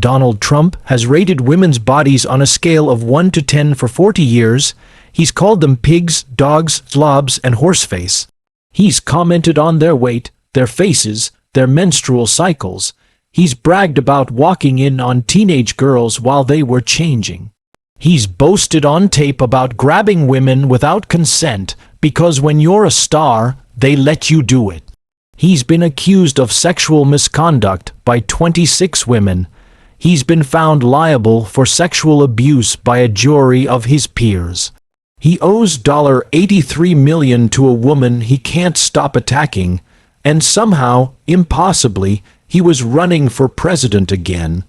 Donald Trump has rated women's bodies on a scale of 1 to 10 for 40 years. He's called them pigs, dogs, slobs, and horseface. He's commented on their weight, their faces, their menstrual cycles. He's bragged about walking in on teenage girls while they were changing. He's boasted on tape about grabbing women without consent because when you're a star, they let you do it. He's been accused of sexual misconduct by 26 women. He's been found liable for sexual abuse by a jury of his peers. He owes $83 million to a woman he can't stop attacking, and somehow, impossibly, he was running for president again.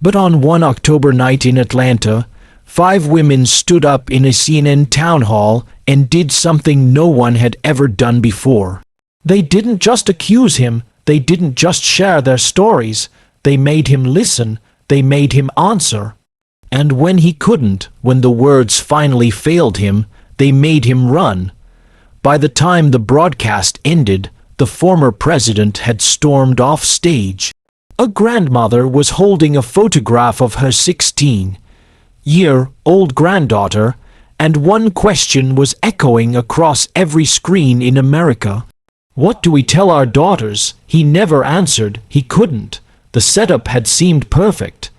But on one October night in Atlanta, 5 women stood up in a CNN town hall and did something no one had ever done before. They didn't just accuse him, they didn't just share their stories, they made him listen, they made him answer. And when he couldn't, when the words finally failed him, they made him run. By the time the broadcast ended, the former president had stormed off stage. A grandmother was holding a photograph of her 16-year-old granddaughter, and one question was echoing across every screen in America. What do we tell our daughters? He never answered. He couldn't. The setup had seemed perfect.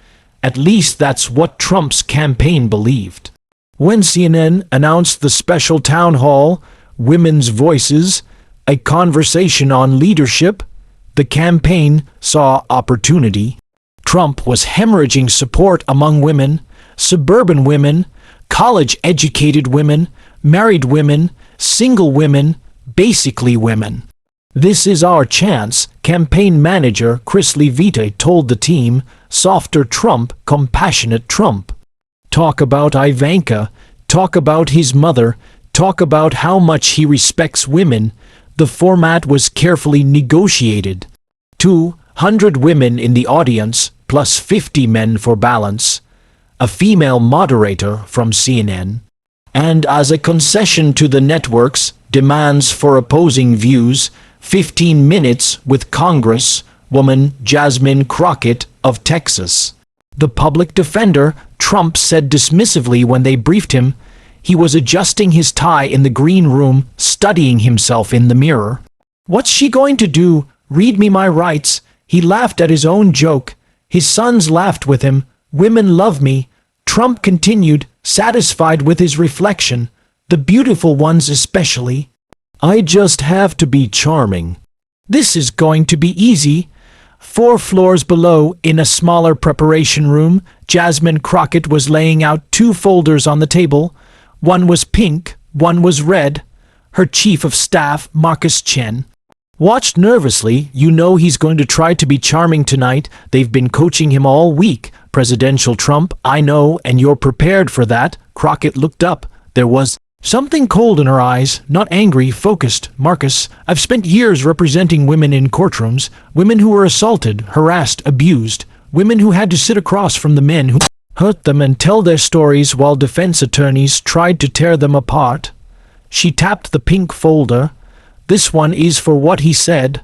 At least that's what Trump's campaign believed. When CNN announced the special town hall, Women's Voices, a conversation on leadership, the campaign saw opportunity. Trump was hemorrhaging support among women, suburban women, college-educated women, married women, single women, basically women. This is our chance, campaign manager Chris Levite told the team. Softer Trump, compassionate Trump. Talk about Ivanka, talk about his mother, talk about how much he respects women. The format was carefully negotiated. 200 women in the audience, plus 50 men for balance. A female moderator from CNN. And as a concession to the network's demands for opposing views, 15 minutes with Congresswoman Jasmine Crockett of Texas. The public defender, Trump said dismissively when they briefed him, he was adjusting his tie in the green room, studying himself in the mirror. What's she going to do? Read me my rights. He laughed at his own joke. His sons laughed with him. Women love me. Trump continued, satisfied with his reflection. The beautiful ones especially. I just have to be charming. This is going to be easy. 4 floors below, in a smaller preparation room, Jasmine Crockett was laying out 2 folders on the table. One was pink, one was red. Her chief of staff, Marcus Chen, watched nervously. You know he's going to try to be charming tonight. They've been coaching him all week. Presidential Trump, I know, and you're prepared for that. Crockett looked up. There was something cold in her eyes, not angry, focused. Marcus, I've spent years representing women in courtrooms, women who were assaulted, harassed, abused, women who had to sit across from the men who hurt them and tell their stories while defense attorneys tried to tear them apart. She tapped the pink folder. This one is for what he said.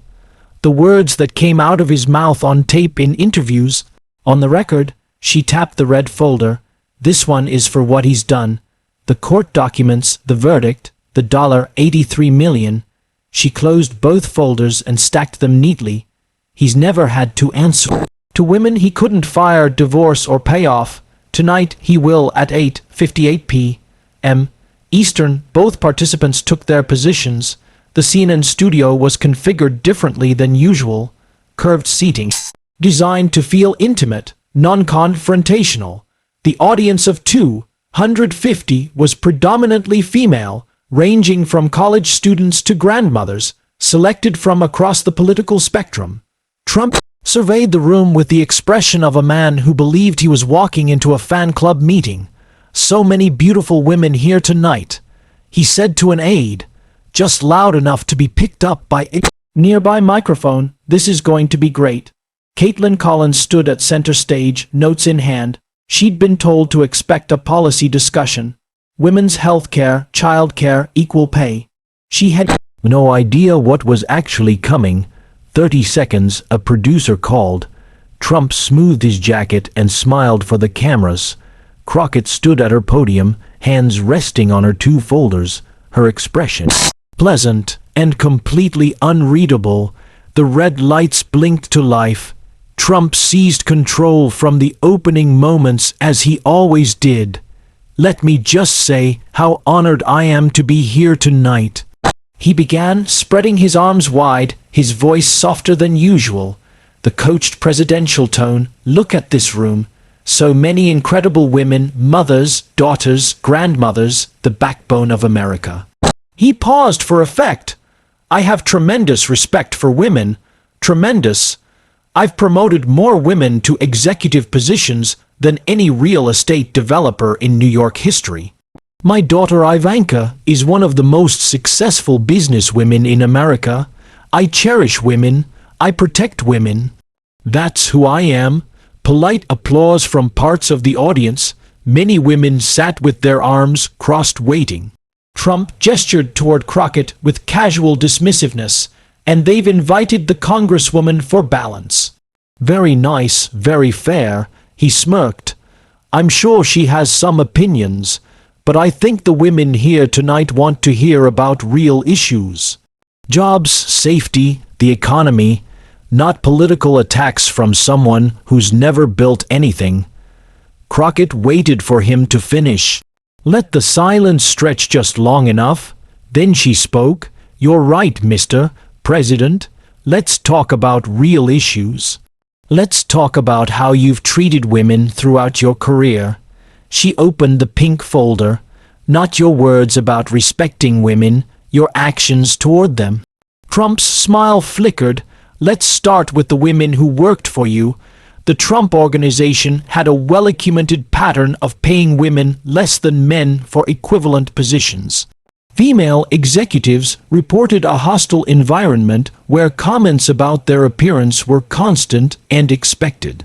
The words that came out of his mouth on tape in interviews. On the record, she tapped the red folder. This one is for what he's done. The court documents, the verdict, the $83 million. She closed both folders and stacked them neatly. He's never had to answer. To women he couldn't fire, divorce, or pay off. Tonight he will at 8:58 p.m. Eastern. Both participants took their positions. The CNN studio was configured differently than usual. Curved seating, designed to feel intimate, non-confrontational. The audience of 250 was predominantly female, ranging from college students to grandmothers, selected from across the political spectrum. Trump surveyed the room with the expression of a man who believed he was walking into a fan club meeting. So many beautiful women here tonight. He said to an aide, just loud enough to be picked up by a nearby microphone, this is going to be great. Caitlin Collins stood at center stage, notes in hand. She'd been told to expect a policy discussion. Women's health care, child care, equal pay. She had no idea what was actually coming. 30 seconds, a producer called. Trump smoothed his jacket and smiled for the cameras. Crockett stood at her podium, hands resting on her two folders, her expression pleasant and completely unreadable. The red lights blinked to life. Trump seized control from the opening moments as he always did. "Let me just say how honored I am to be here tonight," he began, spreading his arms wide, his voice softer than usual. The coached presidential tone. "Look at this room. So many incredible women, mothers, daughters, grandmothers, the backbone of America." He paused for effect. "I have tremendous respect for women. Tremendous. I've promoted more women to executive positions than any real estate developer in New York history. My daughter Ivanka is one of the most successful businesswomen in America. I cherish women. I protect women. That's who I am." Polite applause from parts of the audience. Many women sat with their arms crossed waiting. Trump gestured toward Crockett with casual dismissiveness, "And they've invited the Congresswoman for balance." "Very nice, very fair," he smirked. "I'm sure she has some opinions, but I think the women here tonight want to hear about real issues. Jobs, safety, the economy, not political attacks from someone who's never built anything." Crockett waited for him to finish. Let the silence stretch just long enough. Then she spoke. "You're right, Mr. President. Let's talk about real issues. Let's talk about how you've treated women throughout your career." She opened the pink folder. "Not your words about respecting women, your actions toward them." Trump's smile flickered. "Let's start with the women who worked for you. The Trump Organization had a well-documented pattern of paying women less than men for equivalent positions. Female executives reported a hostile environment where comments about their appearance were constant and expected."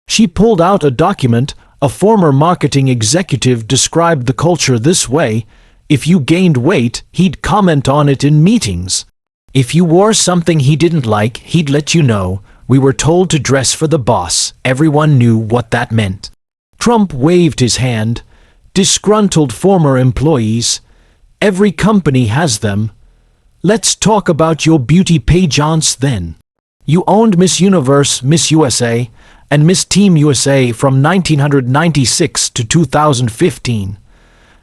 She pulled out a document. A former marketing executive described the culture this way: "If you gained weight, he'd comment on it in meetings. If you wore something he didn't like, he'd let you know. We were told to dress for the boss. Everyone knew what that meant." Trump waved his hand. "Disgruntled former employees. Every company has them. Let's talk about your beauty pageants then. You owned Miss Universe, Miss USA, and Miss Team USA from 1996 to 2015.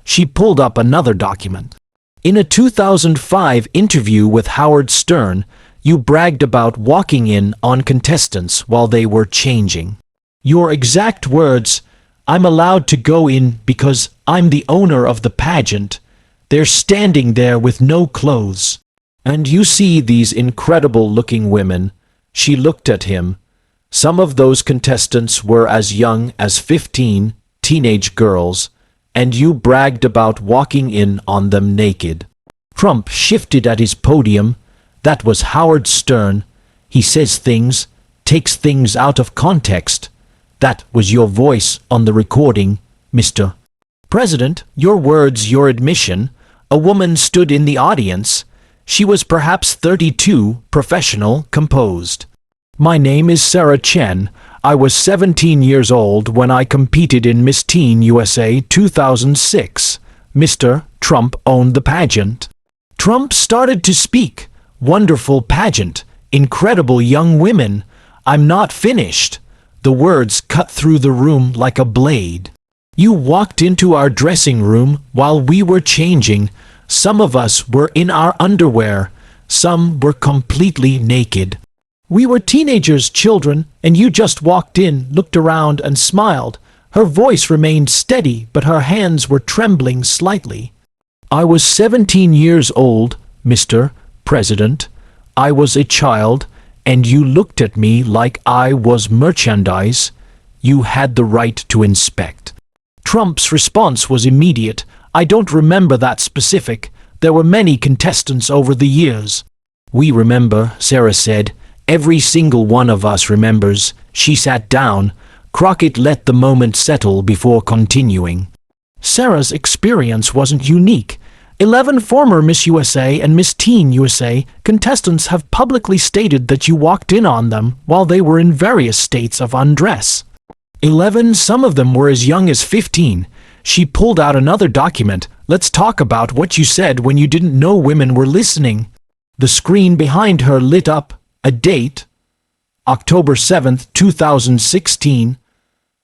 She pulled up another document. "In a 2005 interview with Howard Stern, you bragged about walking in on contestants while they were changing. Your exact words, 'I'm allowed to go in because I'm the owner of the pageant. They're standing there with no clothes. And you see these incredible-looking women.'" She looked at him. "Some of those contestants were as young as 15, teenage girls, and you bragged about walking in on them naked." Trump shifted at his podium. "That was Howard Stern. He says things, takes things out of context. That was your voice on the recording, Mr. President. Your words, your admission." A woman stood in the audience. She was perhaps 32, professional, composed. "My name is Sarah Chen. I was 17 years old when I competed in Miss Teen USA 2006. Mr. Trump owned the pageant." Trump started to speak. "Wonderful pageant. Incredible young women. I'm not finished." The words cut through the room like a blade. "You walked into our dressing room while we were changing. Some of us were in our underwear. Some were completely naked. We were teenagers, children, and you just walked in, looked around, and smiled." Her voice remained steady, but her hands were trembling slightly. "I was 17 years old, Mr. President. I was a child, and you looked at me like I was merchandise. You had the right to inspect." Trump's response was immediate. "I don't remember that specific. There were many contestants over the years." "We remember," Sarah said. "Every single one of us remembers." She sat down. Crockett let the moment settle before continuing. "Sarah's experience wasn't unique. 11 former Miss USA and Miss Teen USA contestants have publicly stated that you walked in on them while they were in various states of undress. 11, some of them were as young as 15. She pulled out another document. Let's talk about what you said when you didn't know women were listening. The screen behind her lit up. A date, October 7th, 2016.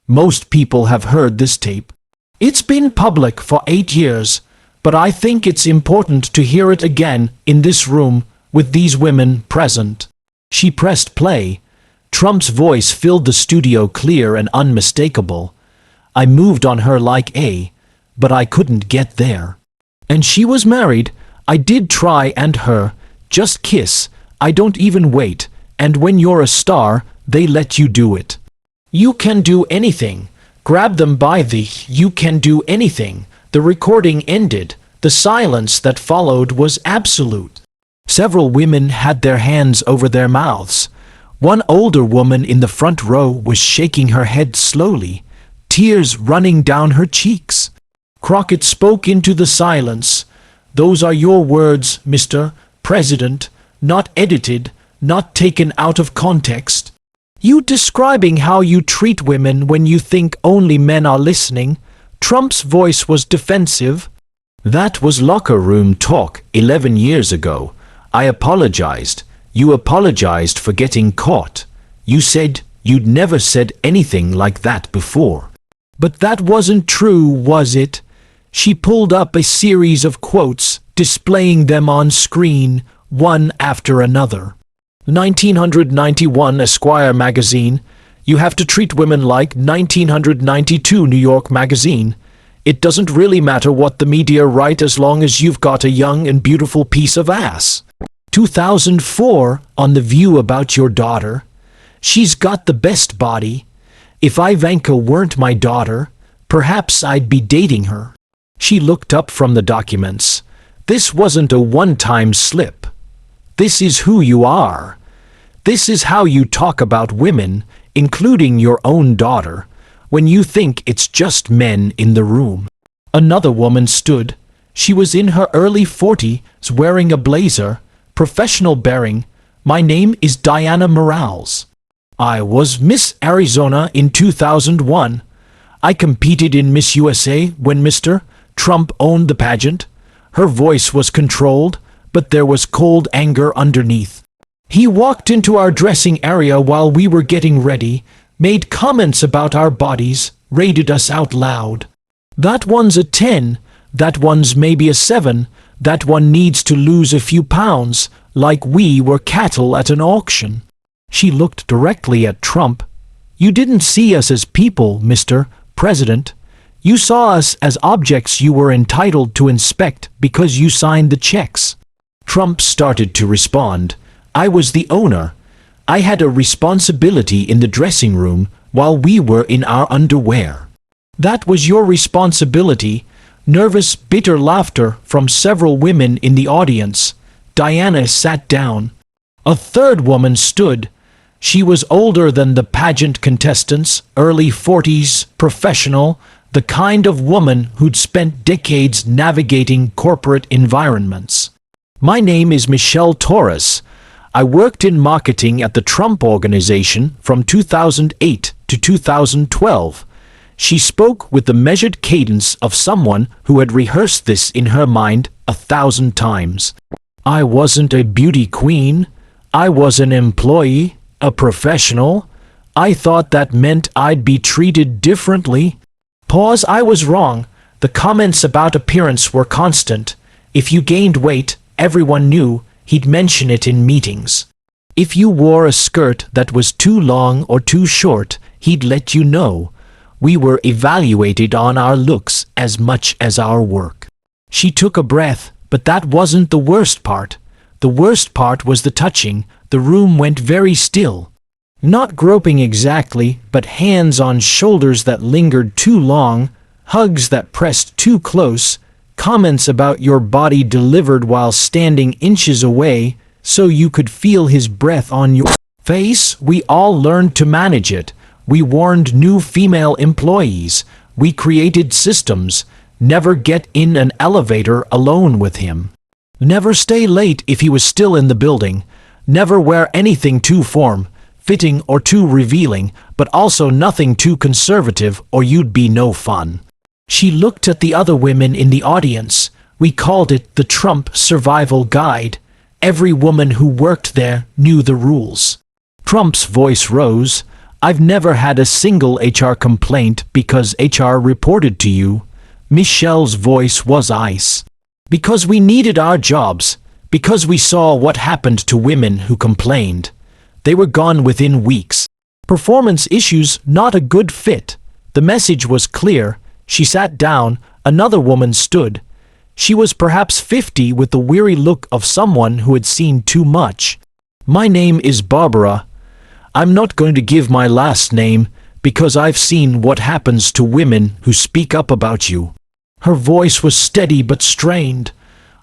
Most people have heard this tape. It's been public for 8 years. But I think it's important to hear it again in this room with these women present. She pressed play. Trump's voice filled the studio clear and unmistakable. I moved on her like but I couldn't get there. And she was married. I did try and her. Just kiss. I don't even wait. And when you're a star, they let you do it. You can do anything. Grab them by the you can do anything. The recording ended. The silence that followed was absolute. Several women had their hands over their mouths. One older woman in the front row was shaking her head slowly, tears running down her cheeks. Crockett spoke into the silence. Those are your words, Mr. President, not edited, not taken out of context. You describing how you treat women when you think only men are listening. Trump's voice was defensive. That was locker room talk 11 years ago. I apologized. You apologized for getting caught. You said you'd never said anything like that before. But that wasn't true, was it? She pulled up a series of quotes, displaying them on screen, one after another. 1991 Esquire magazine. You have to treat women like 1992 New York magazine. It doesn't really matter what the media write as long as you've got a young and beautiful piece of ass. 2004 on The View about your daughter. She's got the best body. If Ivanka weren't my daughter, perhaps I'd be dating her. She looked up from the documents. This wasn't a one-time slip. This is who you are. This is how you talk about women, including your own daughter, when you think it's just men in the room. Another woman stood. She was in her early 40s, wearing a blazer, professional bearing. My name is Diana Morales. I was Miss Arizona in 2001. I competed in Miss USA when Mr. Trump owned the pageant. Her voice was controlled, but there was cold anger underneath. He walked into our dressing area while we were getting ready, made comments about our bodies, rated us out loud. That one's a 10, that one's maybe a 7, that one needs to lose a few pounds, like we were cattle at an auction. She looked directly at Trump. You didn't see us as people, Mr. President. You saw us as objects you were entitled to inspect because you signed the checks. Trump started to respond. I was the owner. I had a responsibility in the dressing room while we were in our underwear. That was your responsibility. Nervous, bitter laughter from several women in the audience. Diana sat down. A third woman stood. She was older than the pageant contestants, early 40s, professional, the kind of woman who'd spent decades navigating corporate environments. My name is Michelle Torres. I worked in marketing at the Trump Organization from 2008 to 2012. She spoke with the measured cadence of someone who had rehearsed this in her mind 1,000 times. I wasn't a beauty queen. I was an employee, a professional. I thought that meant I'd be treated differently. Pause. I was wrong. The comments about appearance were constant. If you gained weight, everyone knew. He'd mention it in meetings. If you wore a skirt that was too long or too short, he'd let you know. We were evaluated on our looks as much as our work. She took a breath, but that wasn't the worst part. The worst part was the touching. The room went very still. Not groping exactly, but hands on shoulders that lingered too long, hugs that pressed too close, comments about your body delivered while standing inches away so you could feel his breath on your face. We all learned to manage it. We warned new female employees. We created systems. Never get in an elevator alone with him. Never stay late if he was still in the building. Never wear anything too form-fitting or too revealing, but also nothing too conservative or you'd be no fun. She looked at the other women in the audience. We called it the Trump Survival Guide. Every woman who worked there knew the rules. Trump's voice rose. I've never had a single HR complaint because HR reported to you. Michelle's voice was ice. Because we needed our jobs. Because we saw what happened to women who complained. They were gone within weeks. Performance issues not a good fit. The message was clear. She sat down. Another woman stood. She was perhaps 50 with the weary look of someone who had seen too much. My name is Barbara. I'm not going to give my last name because I've seen what happens to women who speak up about you. Her voice was steady but strained.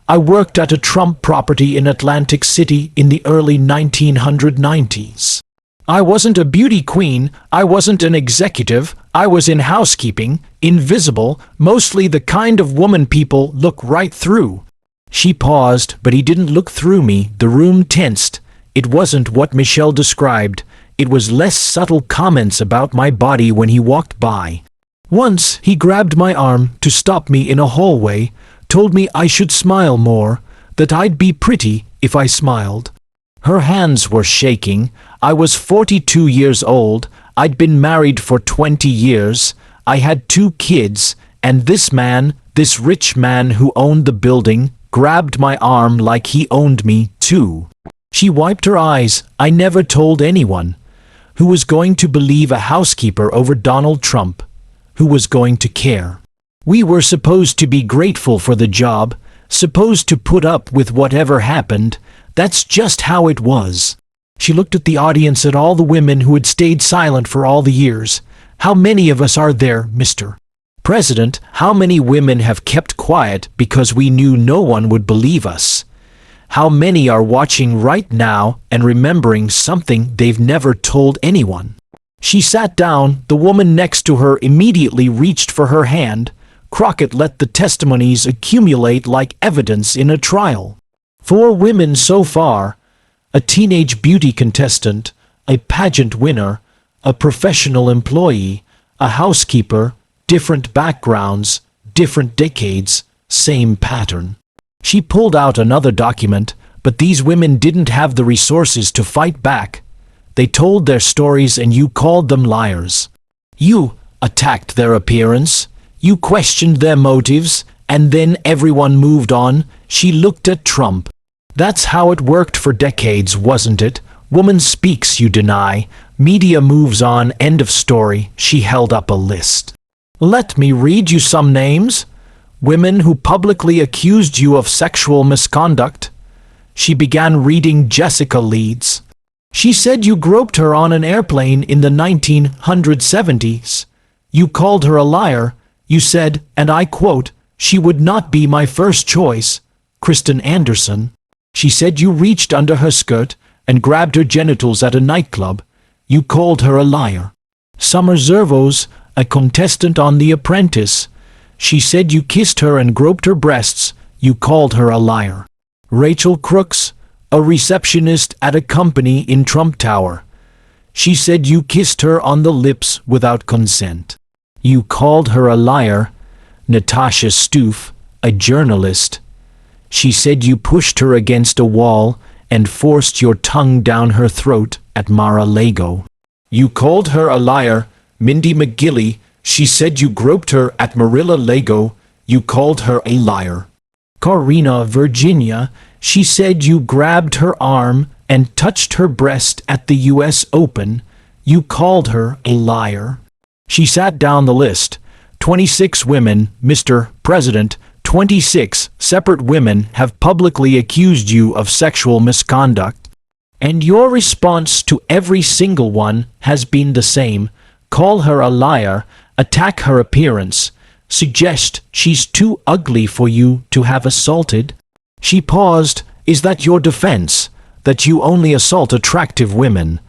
I worked at a Trump property in Atlantic City in the early 1990s. I wasn't a beauty queen, I wasn't an executive, I was in housekeeping, invisible, mostly the kind of woman people look right through. She paused, but he didn't look through me. The room tensed. It wasn't what Michelle described. It was less subtle comments about my body when he walked by. Once, he grabbed my arm to stop me in a hallway, told me I should smile more, that I'd be pretty if I smiled. Her hands were shaking. I was 42 years old. I'd been married for 20 years. I had 2 kids, and this man, this rich man who owned the building, grabbed my arm like he owned me too. She wiped her eyes. I never told anyone. Who was going to believe a housekeeper over Donald Trump? Who was going to care? We were supposed to be grateful for the job, supposed to put up with whatever happened. That's just how it was. She looked at the audience, at all the women who had stayed silent for all the years. How many of us are there, Mr. President? How many women have kept quiet because we knew no one would believe us? How many are watching right now and remembering something they've never told anyone? She sat down. The woman next to her immediately reached for her hand. Crockett let the testimonies accumulate like evidence in a trial. 4 women so far: a teenage beauty contestant, a pageant winner, a professional employee, a housekeeper, different backgrounds, different decades, same pattern. She pulled out another document, but these women didn't have the resources to fight back. They told their stories and you called them liars. You attacked their appearance. You questioned their motives, and then everyone moved on. She looked at Trump. That's how it worked for decades, wasn't it? Woman speaks, you deny. Media moves on, end of story. She held up a list. Let me read you some names. Women who publicly accused you of sexual misconduct. She began reading Jessica Leeds. She said you groped her on an airplane in the 1970s. You called her a liar. You said, and I quote, she would not be my first choice. Kristen Anderson. She said you reached under her skirt and grabbed her genitals at a nightclub. You called her a liar. Summer Zervos, a contestant on The Apprentice. She said you kissed her and groped her breasts. You called her a liar. Rachel Crooks, a receptionist at a company in Trump Tower. She said you kissed her on the lips without consent. You called her a liar. Natasha Stoof, a journalist. She said you pushed her against a wall and forced your tongue down her throat at Mar-a-Lago. You called her a liar. Mindy McGilly, she said you groped her at Mar-a-Lago. You called her a liar. Corina Virginia, she said you grabbed her arm and touched her breast at the U.S. Open. You called her a liar. She sat down the list. 26 women, Mr. President. 26 separate women have publicly accused you of sexual misconduct. And your response to every single one has been the same. Call her a liar, attack her appearance, suggest she's too ugly for you to have assaulted. She paused. Is that your defense? That you only assault attractive women?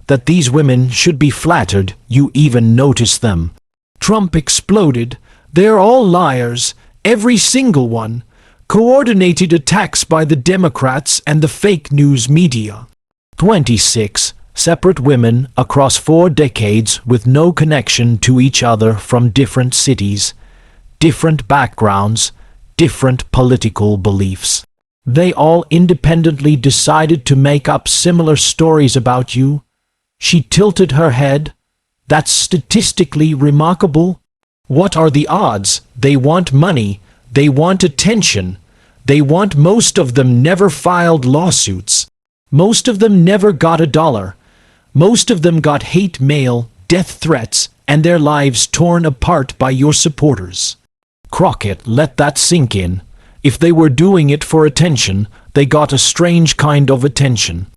That these women should be flattered you even notice them? Trump exploded. They're all liars. Every single one. Coordinated attacks by the Democrats and the fake news media. 26 separate women across 4 decades with no connection to each other from different cities, different backgrounds, different political beliefs. They all independently decided to make up similar stories about you. She tilted her head. That's statistically remarkable. What are the odds? They want money. They want attention. They want most of them never filed lawsuits. Most of them never got $1. Most of them got hate mail, death threats, and their lives torn apart by your supporters. Crockett, let that sink in. If they were doing it for attention, they got a strange kind of attention.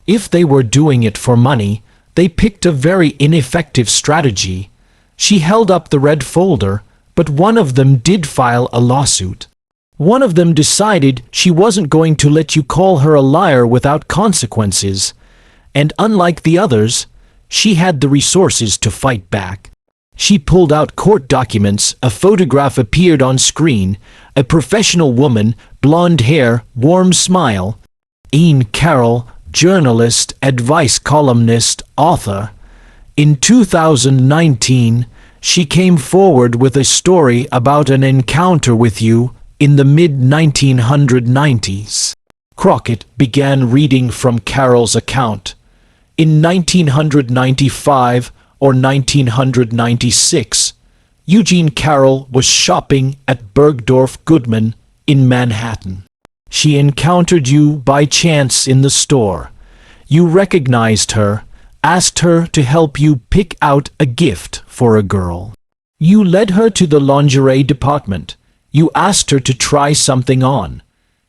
If they were doing it for money, they picked a very ineffective strategy. She held up the red folder, but one of them did file a lawsuit. One of them decided she wasn't going to let you call her a liar without consequences. And unlike the others, she had the resources to fight back. She pulled out court documents, a photograph appeared on screen, a professional woman, blonde hair, warm smile. Ian Carroll, journalist, advice columnist, author. In 2019, she came forward with a story about an encounter with you in the mid-1990s. Crockett began reading from Carroll's account. In 1995 or 1996, Eugene Carroll was shopping at Bergdorf Goodman in Manhattan. She encountered you by chance in the store. You recognized her, asked her to help you pick out a gift for a girl. You led her to the lingerie department. You asked her to try something on.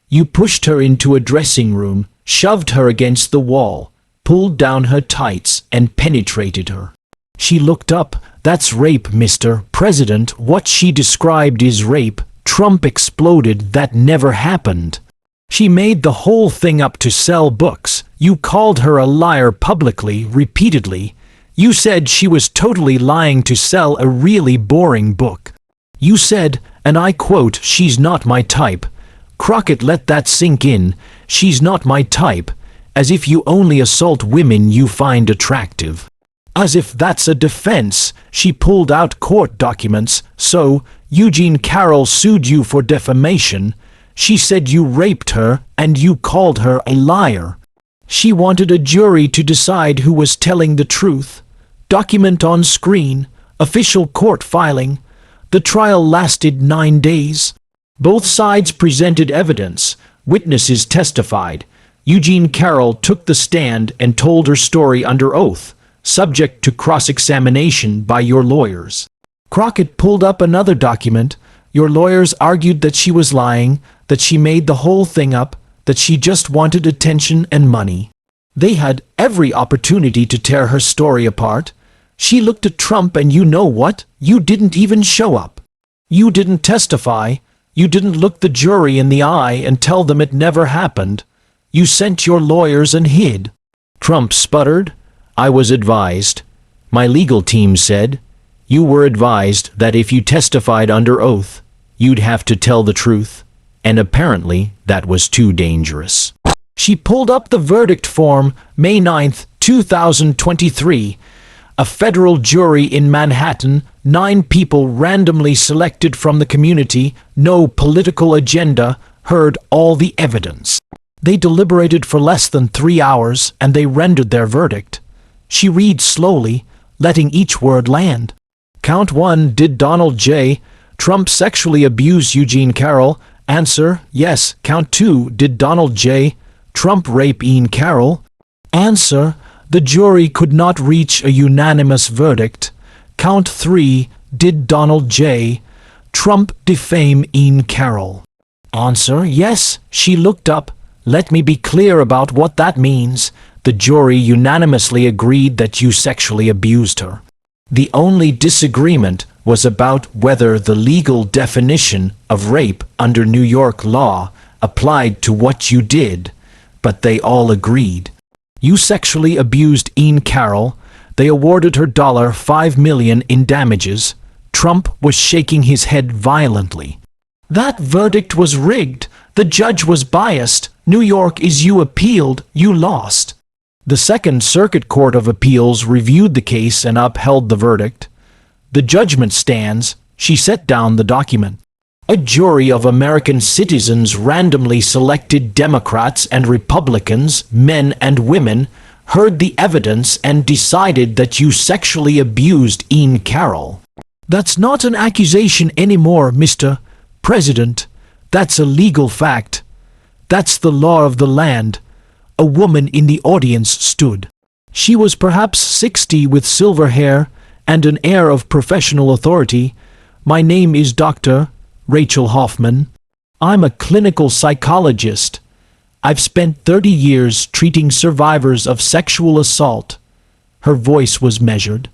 You pushed her into a dressing room, shoved her against the wall, pulled down her tights, and penetrated her. She looked up. That's rape, Mr. President. What she described is rape. Trump exploded. That never happened. She made the whole thing up to sell books. You called her a liar publicly, repeatedly. You said she was totally lying to sell a really boring book. You said, and I quote, "She's not my type." Crockett, let that sink in. She's not my type. As if you only assault women you find attractive. As if that's a defense. She pulled out court documents. So, Eugene Carroll sued you for defamation. She said you raped her, and you called her a liar. She wanted a jury to decide who was telling the truth. Document on screen. Official court filing. The trial lasted 9 days. Both sides presented evidence. Witnesses testified. Eugene Carroll took the stand and told her story under oath, subject to cross-examination by your lawyers. Crockett pulled up another document. Your lawyers argued that she was lying, that she made the whole thing up, that she just wanted attention and money. They had every opportunity to tear her story apart. She looked at Trump, and you know what? You didn't even show up. You didn't testify. You didn't look the jury in the eye and tell them it never happened. You sent your lawyers and hid. Trump sputtered. I was advised. My legal team said. You were advised that if you testified under oath, you'd have to tell the truth. And apparently that was too dangerous. She pulled up the verdict form, May 9th, 2023. A federal jury in Manhattan, 9 people randomly selected from the community, no political agenda, heard all the evidence. They deliberated for less than 3 hours, and they rendered their verdict. She reads slowly, letting each word land. Count 1, did Donald J. Trump sexually abuse Eugene Carroll? Answer, yes. Count 2, did Donald J. Trump rape Ian Carroll? Answer, the jury could not reach a unanimous verdict. Count 3, did Donald J. Trump defame Ian Carroll? Answer, yes. She looked up. Let me be clear about what that means. The jury unanimously agreed that you sexually abused her. The only disagreement was about whether the legal definition of rape under New York law applied to what you did, but they all agreed. You sexually abused Ian Carroll. They awarded her $5 million in damages. Trump was shaking his head violently. That verdict was rigged. The judge was biased. New York is you appealed, you lost. The Second Circuit Court of Appeals reviewed the case and upheld the verdict. The judgment stands. She set down the document. A jury of American citizens randomly selected Democrats and Republicans, men and women, heard the evidence and decided that you sexually abused Ian Carroll. That's not an accusation anymore, Mr. President. That's a legal fact. That's the law of the land. A woman in the audience stood. She was perhaps 60 with silver hair and an air of professional authority. My name is Dr. Rachel Hoffman. I'm a clinical psychologist. I've spent 30 years treating survivors of sexual assault. Her voice was measured.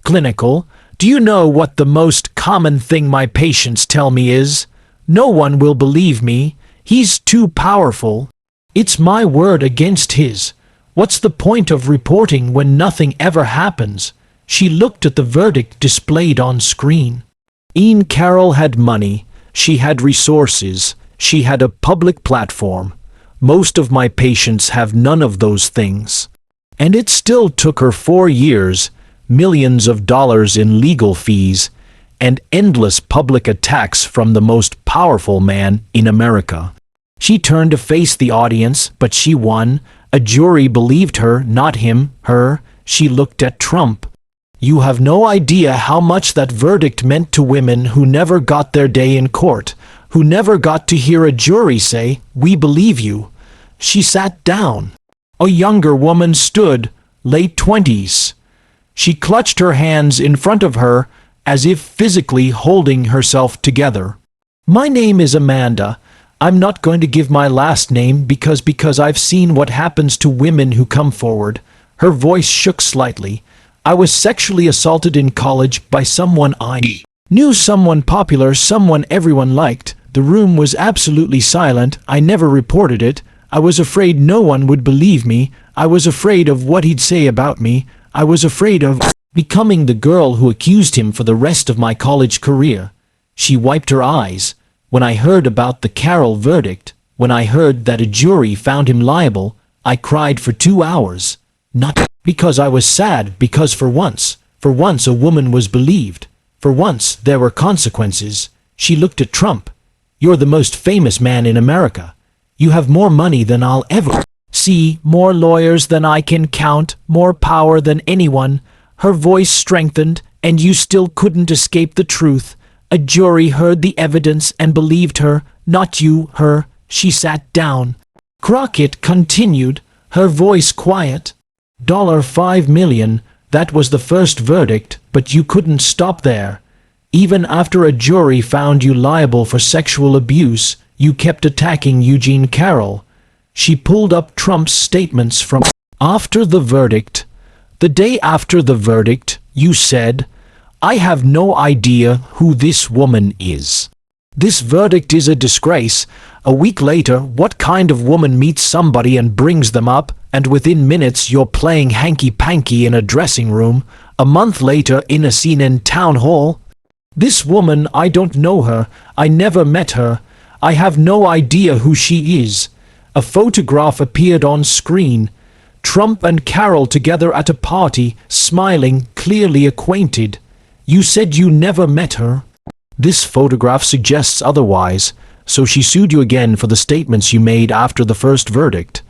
Clinical? Do you know what the most common thing my patients tell me is? No one will believe me. He's too powerful. It's my word against his. What's the point of reporting when nothing ever happens? She looked at the verdict displayed on screen. Ian Carroll had money. She had resources. She had a public platform. Most of my patients have none of those things. And it still took her 4 years, millions of dollars in legal fees, and endless public attacks from the most powerful man in America. She turned to face the audience, but she won. A jury believed her, not him, her. She looked at Trump. You have no idea how much that verdict meant to women who never got their day in court, who never got to hear a jury say, "We believe you." She sat down. A younger woman stood, late 20s. She clutched her hands in front of her, as if physically holding herself together. My name is Amanda. I'm not going to give my last name because I've seen what happens to women who come forward. Her voice shook slightly. I was sexually assaulted in college by someone I knew, someone popular, someone everyone liked. The room was absolutely silent. I never reported it. I was afraid no one would believe me. I was afraid of what he'd say about me. I was afraid of becoming the girl who accused him for the rest of my college career. She wiped her eyes. When I heard about the Carroll verdict, when I heard that a jury found him liable, I cried for 2 hours. Not because I was sad, because for once a woman was believed. For once there were consequences. She looked at Trump. You're the most famous man in America. You have more money than I'll ever see, more lawyers than I can count, more power than anyone. Her voice strengthened, and you still couldn't escape the truth. A jury heard the evidence and believed her, not you, her. She sat down. Crockett continued, her voice quiet. $5 million, that was the first verdict, but you couldn't stop there. Even after a jury found you liable for sexual abuse, you kept attacking Eugene Carroll. She pulled up Trump's statements from after the verdict. The day after the verdict, you said, I have no idea who this woman is. This verdict is a disgrace. A week later, what kind of woman meets somebody and brings them up, and within minutes you're playing hanky-panky in a dressing room? A month later, in a scene in town hall? This woman, I don't know her. I never met her. I have no idea who she is. A photograph appeared on screen. Trump and Carroll together at a party, smiling, clearly acquainted. You said you never met her. This photograph suggests otherwise, so she sued you again for the statements you made after the first verdict.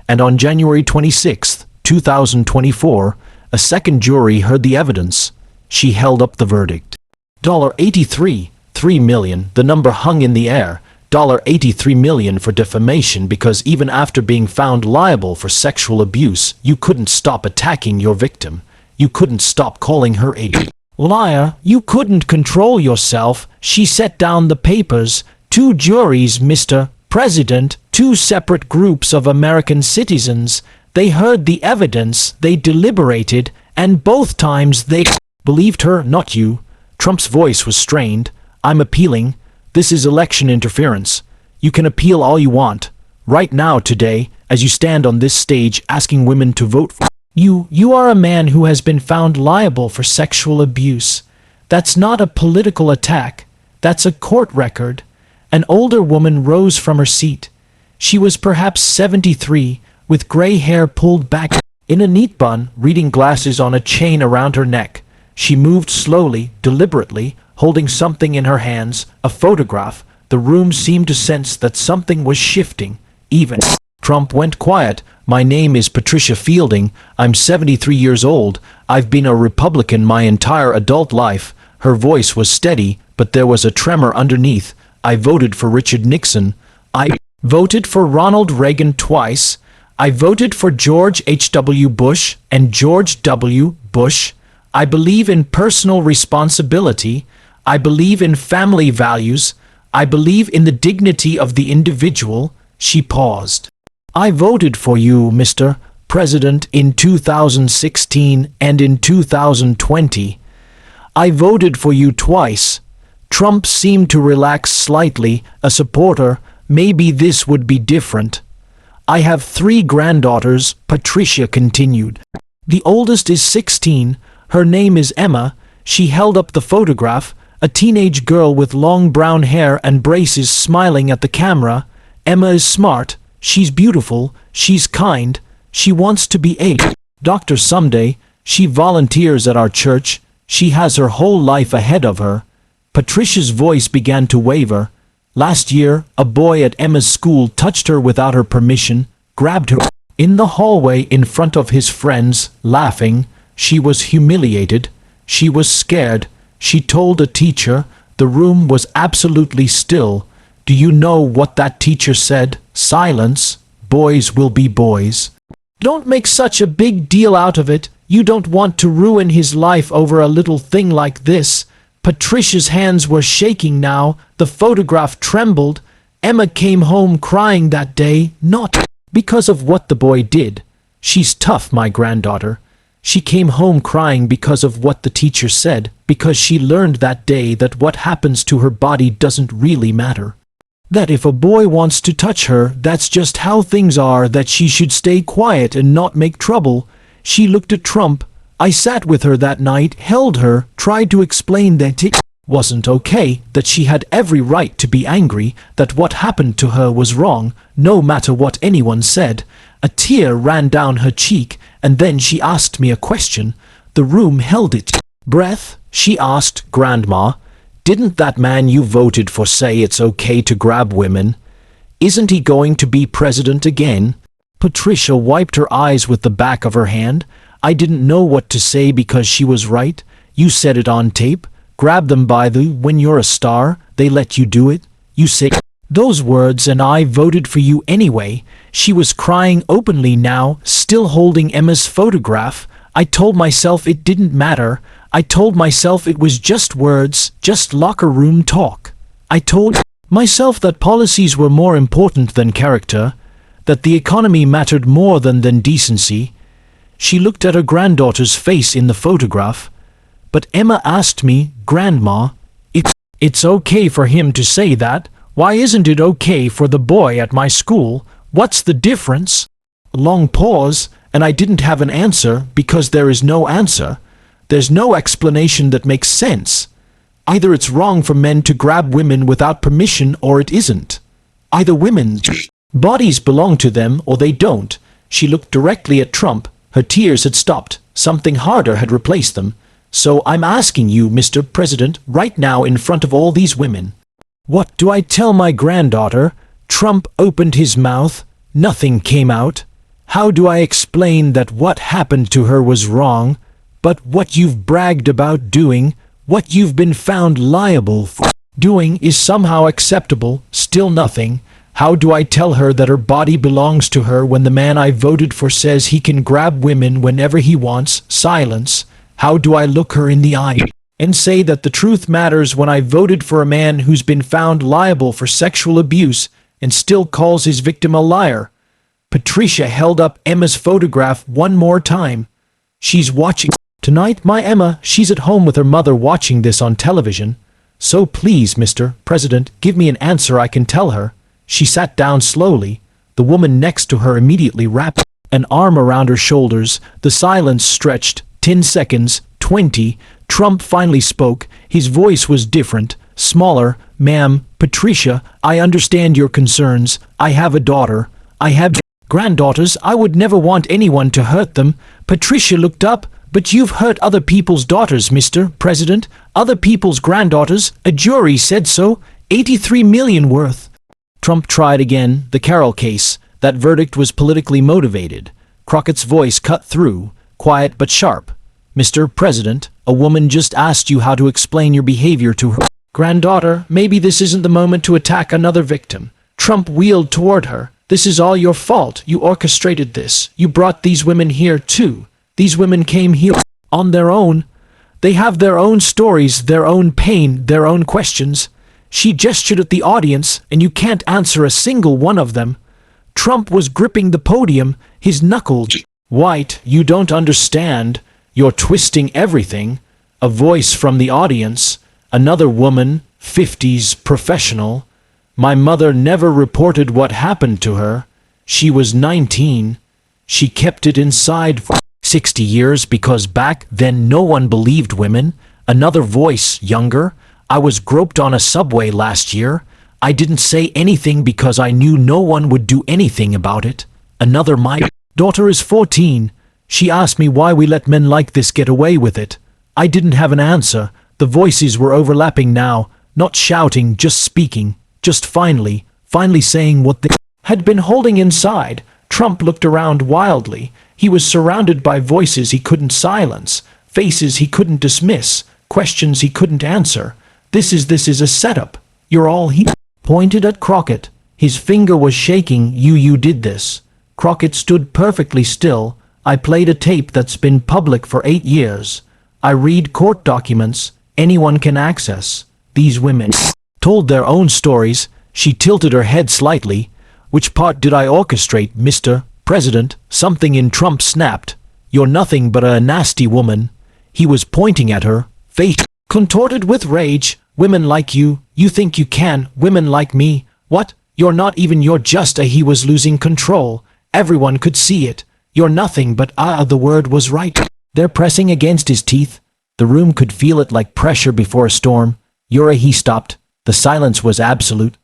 And on January 26, 2024, a second jury heard the evidence. She held up the verdict. $83, $3 million, the number hung in the air. $83 million for defamation because even after being found liable for sexual abuse, you couldn't stop attacking your victim. You couldn't stop calling her a liar. You couldn't control yourself. She set down the papers. 2 juries, Mr. President, 2 separate groups of American citizens. They heard the evidence, they deliberated, and both times they believed her, not you. Trump's voice was strained. I'm appealing. This is election interference. You can appeal all you want. Right now, today, as you stand on this stage asking women to vote for you are a man who has been found liable for sexual abuse. That's not a political attack. That's a court record. An older woman rose from her seat. She was perhaps 73, with gray hair pulled back in a neat bun, reading glasses on a chain around her neck. She moved slowly, deliberately, holding something in her hands, a photograph. The room seemed to sense that something was shifting. Even Trump went quiet. "My name is Patricia Fielding. I'm 73 years old. I've been a Republican my entire adult life." Her voice was steady, but there was a tremor underneath. "I voted for Richard Nixon. I voted for Ronald Reagan twice. I voted for George H.W. Bush and George W. Bush. I believe in personal responsibility. I believe in family values. I believe in the dignity of the individual." She paused. "I voted for you, Mr. President, in 2016 and in 2020. I voted for you twice." Trump seemed to relax slightly, a supporter. "Maybe this would be different. I have 3 granddaughters," Patricia continued. "The oldest is 16. Her name is Emma." She held up the photograph, a teenage girl with long brown hair and braces smiling at the camera. "Emma is smart. She's beautiful. She's kind. She wants to be a doctor someday. She volunteers at our church. She has her whole life ahead of her." Patricia's voice began to waver. "Last year, a boy at Emma's school touched her without her permission, grabbed her in the hallway in front of his friends, laughing. She was humiliated. She was scared. She told a teacher. The room was absolutely still. Do you know what that teacher said? Silence. Boys will be boys. Don't make such a big deal out of it. You don't want to ruin his life over a little thing like this." Patricia's hands were shaking now. The photograph trembled. "Emma came home crying that day, not because of what the boy did. She's tough, my granddaughter. She came home crying because of what the teacher said, because she learned that day that what happens to her body doesn't really matter. That if a boy wants to touch her, that's just how things are, that she should stay quiet and not make trouble." She looked at Trump. "I sat with her that night, held her, tried to explain that it wasn't okay, that she had every right to be angry, that what happened to her was wrong, no matter what anyone said." A tear ran down her cheek, and then she asked me a question. The room held its breath. She asked, "Grandma, didn't that man you voted for say it's okay to grab women? Isn't he going to be president again?" Patricia wiped her eyes with the back of her hand. I didn't know what to say because she was right. "You said it on tape. Grab them by the when you're a star, they let you do it. You say those words and I voted for you anyway." She was crying openly now, still holding Emma's photograph. "I told myself it didn't matter. I told myself it was just words, just locker room talk. I told myself that policies were more important than character, that the economy mattered more than decency." She looked at her granddaughter's face in the photograph. "But Emma asked me, Grandma, it's okay for him to say that. Why isn't it okay for the boy at my school? What's the difference?" A long pause, and I didn't have an answer because there is no answer. There's no explanation that makes sense. Either it's wrong for men to grab women without permission or it isn't. Either women's bodies belong to them or they don't. She looked directly at Trump. Her tears had stopped. Something harder had replaced them. "So I'm asking you, Mr. President, right now in front of all these women, what do I tell my granddaughter?" Trump opened his mouth. Nothing came out. "How do I explain that what happened to her was wrong, but what you've bragged about doing, what you've been found liable for doing, is somehow acceptable? Still nothing. How do I tell her that her body belongs to her when the man I voted for says he can grab women whenever he wants? Silence. How do I look her in the eye and say that the truth matters when I voted for a man who's been found liable for sexual abuse and still calls his victim a liar?" Patricia held up Emma's photograph one more time. "She's watching tonight, my Emma. She's at home with her mother watching this on television. So please, Mr. President, give me an answer I can tell her." She sat down slowly. The woman next to her immediately wrapped an arm around her shoulders. The silence stretched. 10 seconds, 20. Trump finally spoke. His voice was different, smaller. Ma'am, Patricia, I understand your concerns. I have a daughter. I have granddaughters. I would never want anyone to hurt them. Patricia looked up. But you've hurt other people's daughters, Mr. President. Other people's granddaughters. A jury said so. 83 million worth. Trump tried again, the Carroll case. That verdict was politically motivated. Crockett's voice cut through, quiet but sharp. Mr. President, a woman just asked you how to explain your behavior to her granddaughter. Maybe this isn't the moment to attack another victim. Trump wheeled toward her. This is all your fault. You orchestrated this. You brought these women here too. These women came here on their own. They have their own stories, their own pain, their own questions. She gestured at the audience, and you can't answer a single one of them. Trump was gripping the podium, his knuckles white. You don't understand. You're twisting everything. A voice from the audience. Another woman, 50s, professional. My mother never reported what happened to her. She was 19. She kept it inside for 60 years because back then no one believed women. Another voice, younger. I was groped on a subway last year. I didn't say anything because I knew no one would do anything about it. Another, my daughter is 14. She asked me why we let men like this get away with it. I didn't have an answer. The voices were overlapping now, not shouting, just speaking, just finally saying what they had been holding inside. Trump looked around wildly. He was surrounded by voices he couldn't silence, faces he couldn't dismiss, questions he couldn't answer. This is a setup. You're all he pointed at Crockett. His finger was shaking. You did this. Crockett stood perfectly still. I played a tape that's been public for 8 years. I read court documents anyone can access. These women told their own stories. She tilted her head slightly. Which part did I orchestrate, Mr. President? Something in Trump snapped. You're nothing but a nasty woman. He was pointing at her, face contorted with rage. Women like you think you can. Women like me. What? You're not even. You're just a. He was losing control. Everyone could see it. You're nothing but the word was right. They're pressing against his teeth. The room could feel it like pressure before a storm. You're a. He stopped. The silence was absolute.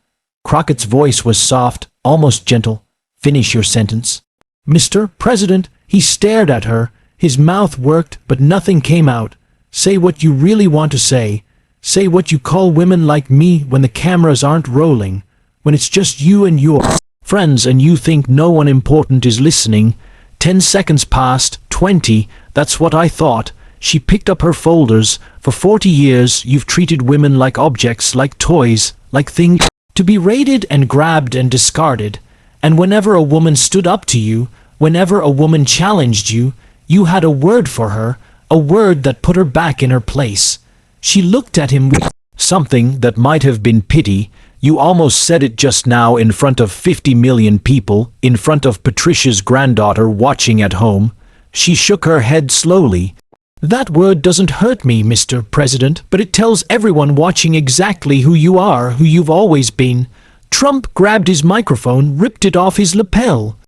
Crockett's voice was soft, almost gentle. Finish your sentence. Mr. President, he stared at her. His mouth worked, but nothing came out. Say what you really want to say. Say what you call women like me when the cameras aren't rolling, when it's just you and your friends and you think no one important is listening. 10 seconds passed, 20, that's what I thought. She picked up her folders. For 40 years, you've treated women like objects, like toys, like things to be raided and grabbed and discarded. And whenever a woman stood up to you, whenever a woman challenged you, you had a word for her, a word that put her back in her place. She looked at him with something that might have been pity. You almost said it just now in front of 50 million people, in front of Patricia's granddaughter watching at home. She shook her head slowly. That word doesn't hurt me, Mr. President, but it tells everyone watching exactly who you are, who you've always been. Trump grabbed his microphone, ripped it off his lapel.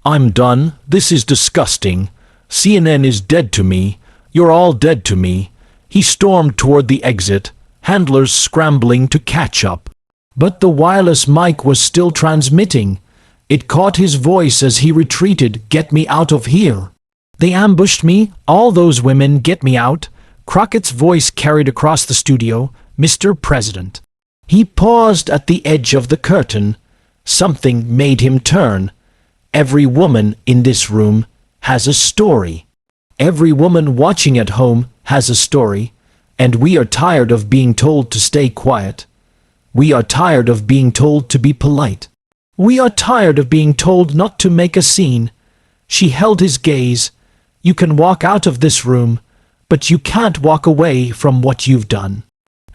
I'm done. This is disgusting. CNN is dead to me. You're all dead to me. He stormed toward the exit, handlers scrambling to catch up. But the wireless mic was still transmitting. It caught his voice as he retreated. Get me out of here. They ambushed me. All those women. Get me out. Crockett's voice carried across the studio. Mr. President. He paused at the edge of the curtain. Something made him turn. Every woman in this room has a story. Every woman watching at home has a story, and we are tired of being told to stay quiet. We are tired of being told to be polite. We are tired of being told not to make a scene. She held his gaze. You can walk out of this room, but you can't walk away from what you've done.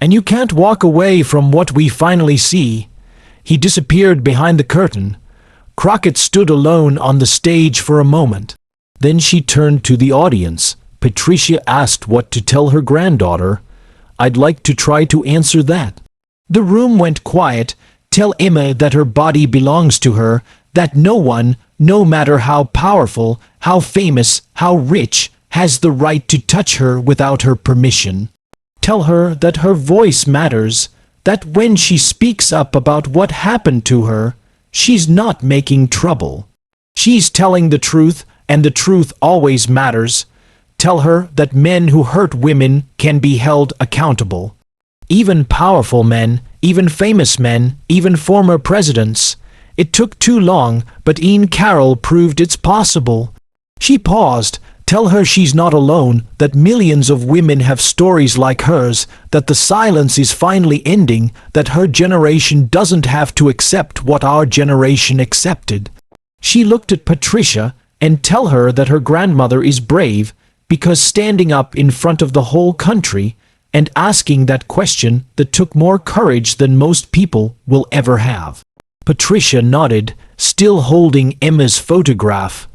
And you can't walk away from what we finally see. He disappeared behind the curtain. Crockett stood alone on the stage for a moment. Then she turned to the audience. Patricia asked what to tell her granddaughter. I'd like to try to answer that. The room went quiet. Tell Emma that her body belongs to her, that no one, no matter how powerful, how famous, how rich, has the right to touch her without her permission. Tell her that her voice matters. that when she speaks up about what happened to her, she's not making trouble. She's telling the truth, and the truth always matters. Tell her that men who hurt women can be held accountable. Even powerful men, even famous men, even former presidents. It took too long, but Ian Carroll proved it's possible. She paused. Tell her she's not alone, that millions of women have stories like hers, that the silence is finally ending, that her generation doesn't have to accept what our generation accepted. She looked at Patricia, and tell her that her grandmother is brave, because standing up in front of the whole country and asking that question that took more courage than most people will ever have. Patricia nodded, still holding Emma's photograph.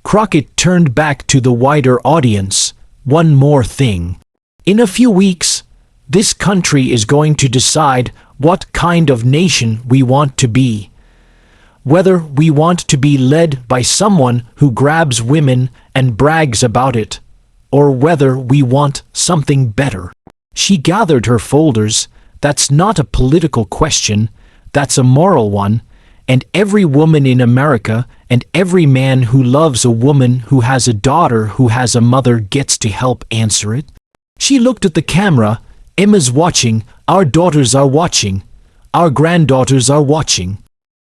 Crockett turned back to the wider audience. One more thing. In a few weeks, this country is going to decide what kind of nation we want to be. Whether we want to be led by someone who grabs women and brags about it, or whether we want something better. She gathered her folders. That's not a political question, that's a moral one, and every woman in America and every man who loves a woman who has a daughter who has a mother gets to help answer it. She looked at the camera. Emma's watching, our daughters are watching, our granddaughters are watching.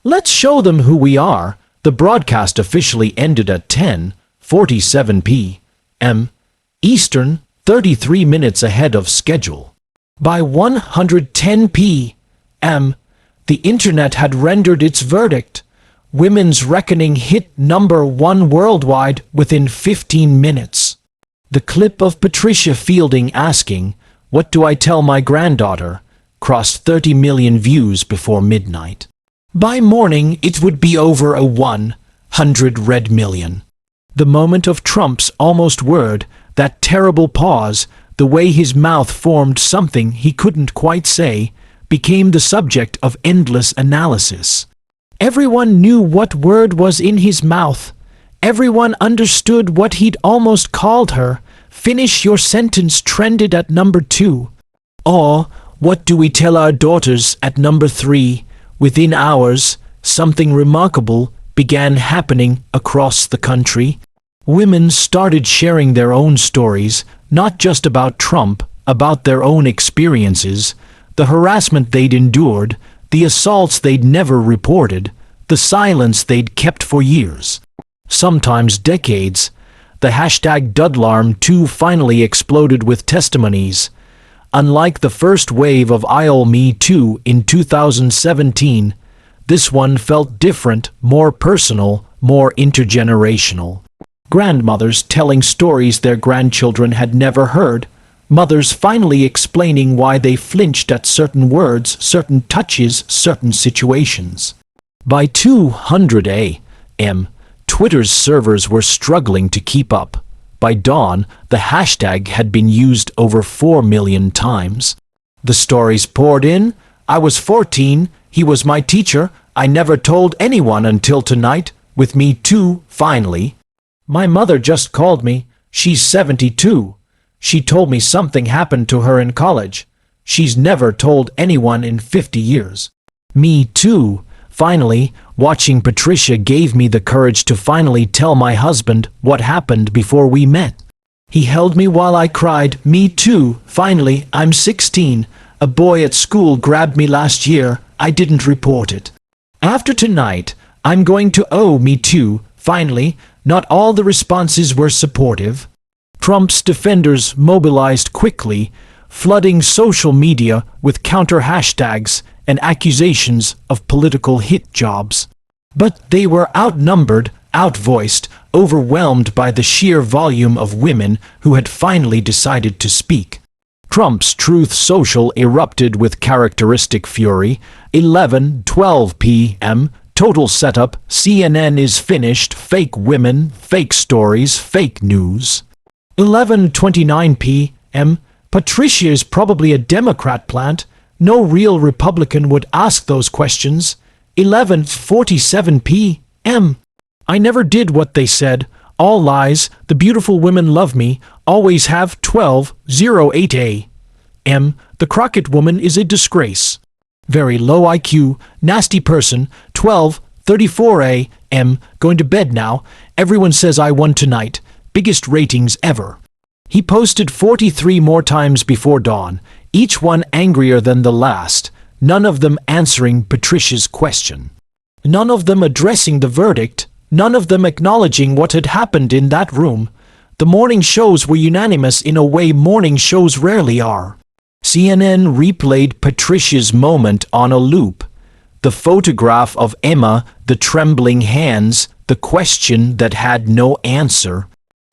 Let's show them who we are. The broadcast officially ended at 10:47 p.m. Eastern, 33 minutes ahead of schedule. By 110 p.m., the internet had rendered its verdict. Women's Reckoning hit #1 worldwide within 15 minutes. The clip of Patricia Fielding asking, "What do I tell my granddaughter?" crossed 30 million views before midnight. By morning, it would be over a 100 red million. The moment of Trump's almost word, that terrible pause, the way his mouth formed something he couldn't quite say, became the subject of endless analysis. Everyone knew what word was in his mouth. Everyone understood what he'd almost called her. Finish your sentence trended at #2. Or, what do we tell our daughters at #3? Within hours, something remarkable began happening across the country. Women started sharing their own stories, not just about Trump, about their own experiences, the harassment they'd endured, the assaults they'd never reported, the silence they'd kept for years, sometimes decades. The hashtag #Dudlarm2 finally exploded with testimonies. Unlike the first wave of Me Too in 2017, this one felt different, more personal, more intergenerational. Grandmothers telling stories their grandchildren had never heard, mothers finally explaining why they flinched at certain words, certain touches, certain situations. By 200 a.m., Twitter's servers were struggling to keep up. By dawn, the hashtag had been used over 4 million times. The stories poured in. I was 14, he was my teacher, I never told anyone until tonight, with Me Too, finally. My mother just called me, she's 72. She told me something happened to her in college. She's never told anyone in 50 years. Me Too, finally. Watching Patricia gave me the courage to finally tell my husband what happened before we met. He held me while I cried, Me Too, finally. I'm 16. A boy at school grabbed me last year. I didn't report it. After tonight, I'm going to Me Too, finally. Not all the responses were supportive. Trump's defenders mobilized quickly, flooding social media with counter hashtags and accusations of political hit jobs. But they were outnumbered, outvoiced, overwhelmed by the sheer volume of women who had finally decided to speak. Trump's Truth Social erupted with characteristic fury. 11:12 p.m. Total setup. CNN is finished. Fake women, fake stories, fake news. 11:29 p.m. Patricia is probably a Democrat plant. No real Republican would ask those questions. 11:47 p.m. I never did what they said. All lies. The beautiful women love me. Always have. 12:08 a.m. The Crockett woman is a disgrace. very low IQ, nasty person, 12:34 a.m., going to bed now. Everyone says I won tonight. Biggest ratings ever. He posted 43 more times before dawn, each one angrier than the last, none of them answering Patricia's question. None of them addressing the verdict, none of them acknowledging what had happened in that room. The morning shows were unanimous in a way morning shows rarely are. CNN replayed Patricia's moment on a loop. The photograph of Emma, the trembling hands, the question that had no answer.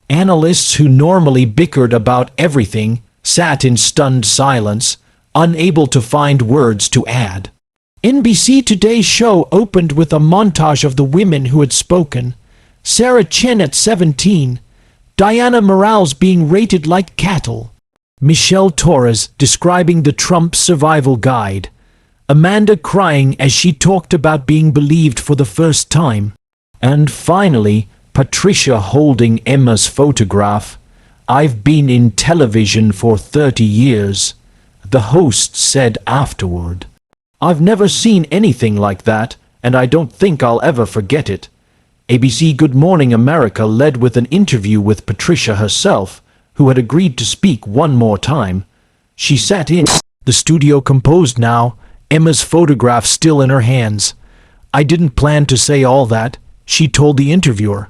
Analysts who normally bickered about everything sat in stunned silence, unable to find words to add. NBC Today's show opened with a montage of the women who had spoken. Sarah Chen at 17, Diana Morales being rated like cattle, Michelle Torres describing the Trump survival guide, Amanda crying as she talked about being believed for the first time, and finally, Patricia holding Emma's photograph. "I've been in television for 30 years, the host said afterward. "I've never seen anything like that, and I don't think I'll ever forget it." ABC Good Morning America led with an interview with Patricia herself, who had agreed to speak one more time. She sat in the studio composed now, Emma's photograph still in her hands. "I didn't plan to say all that," she told the interviewer.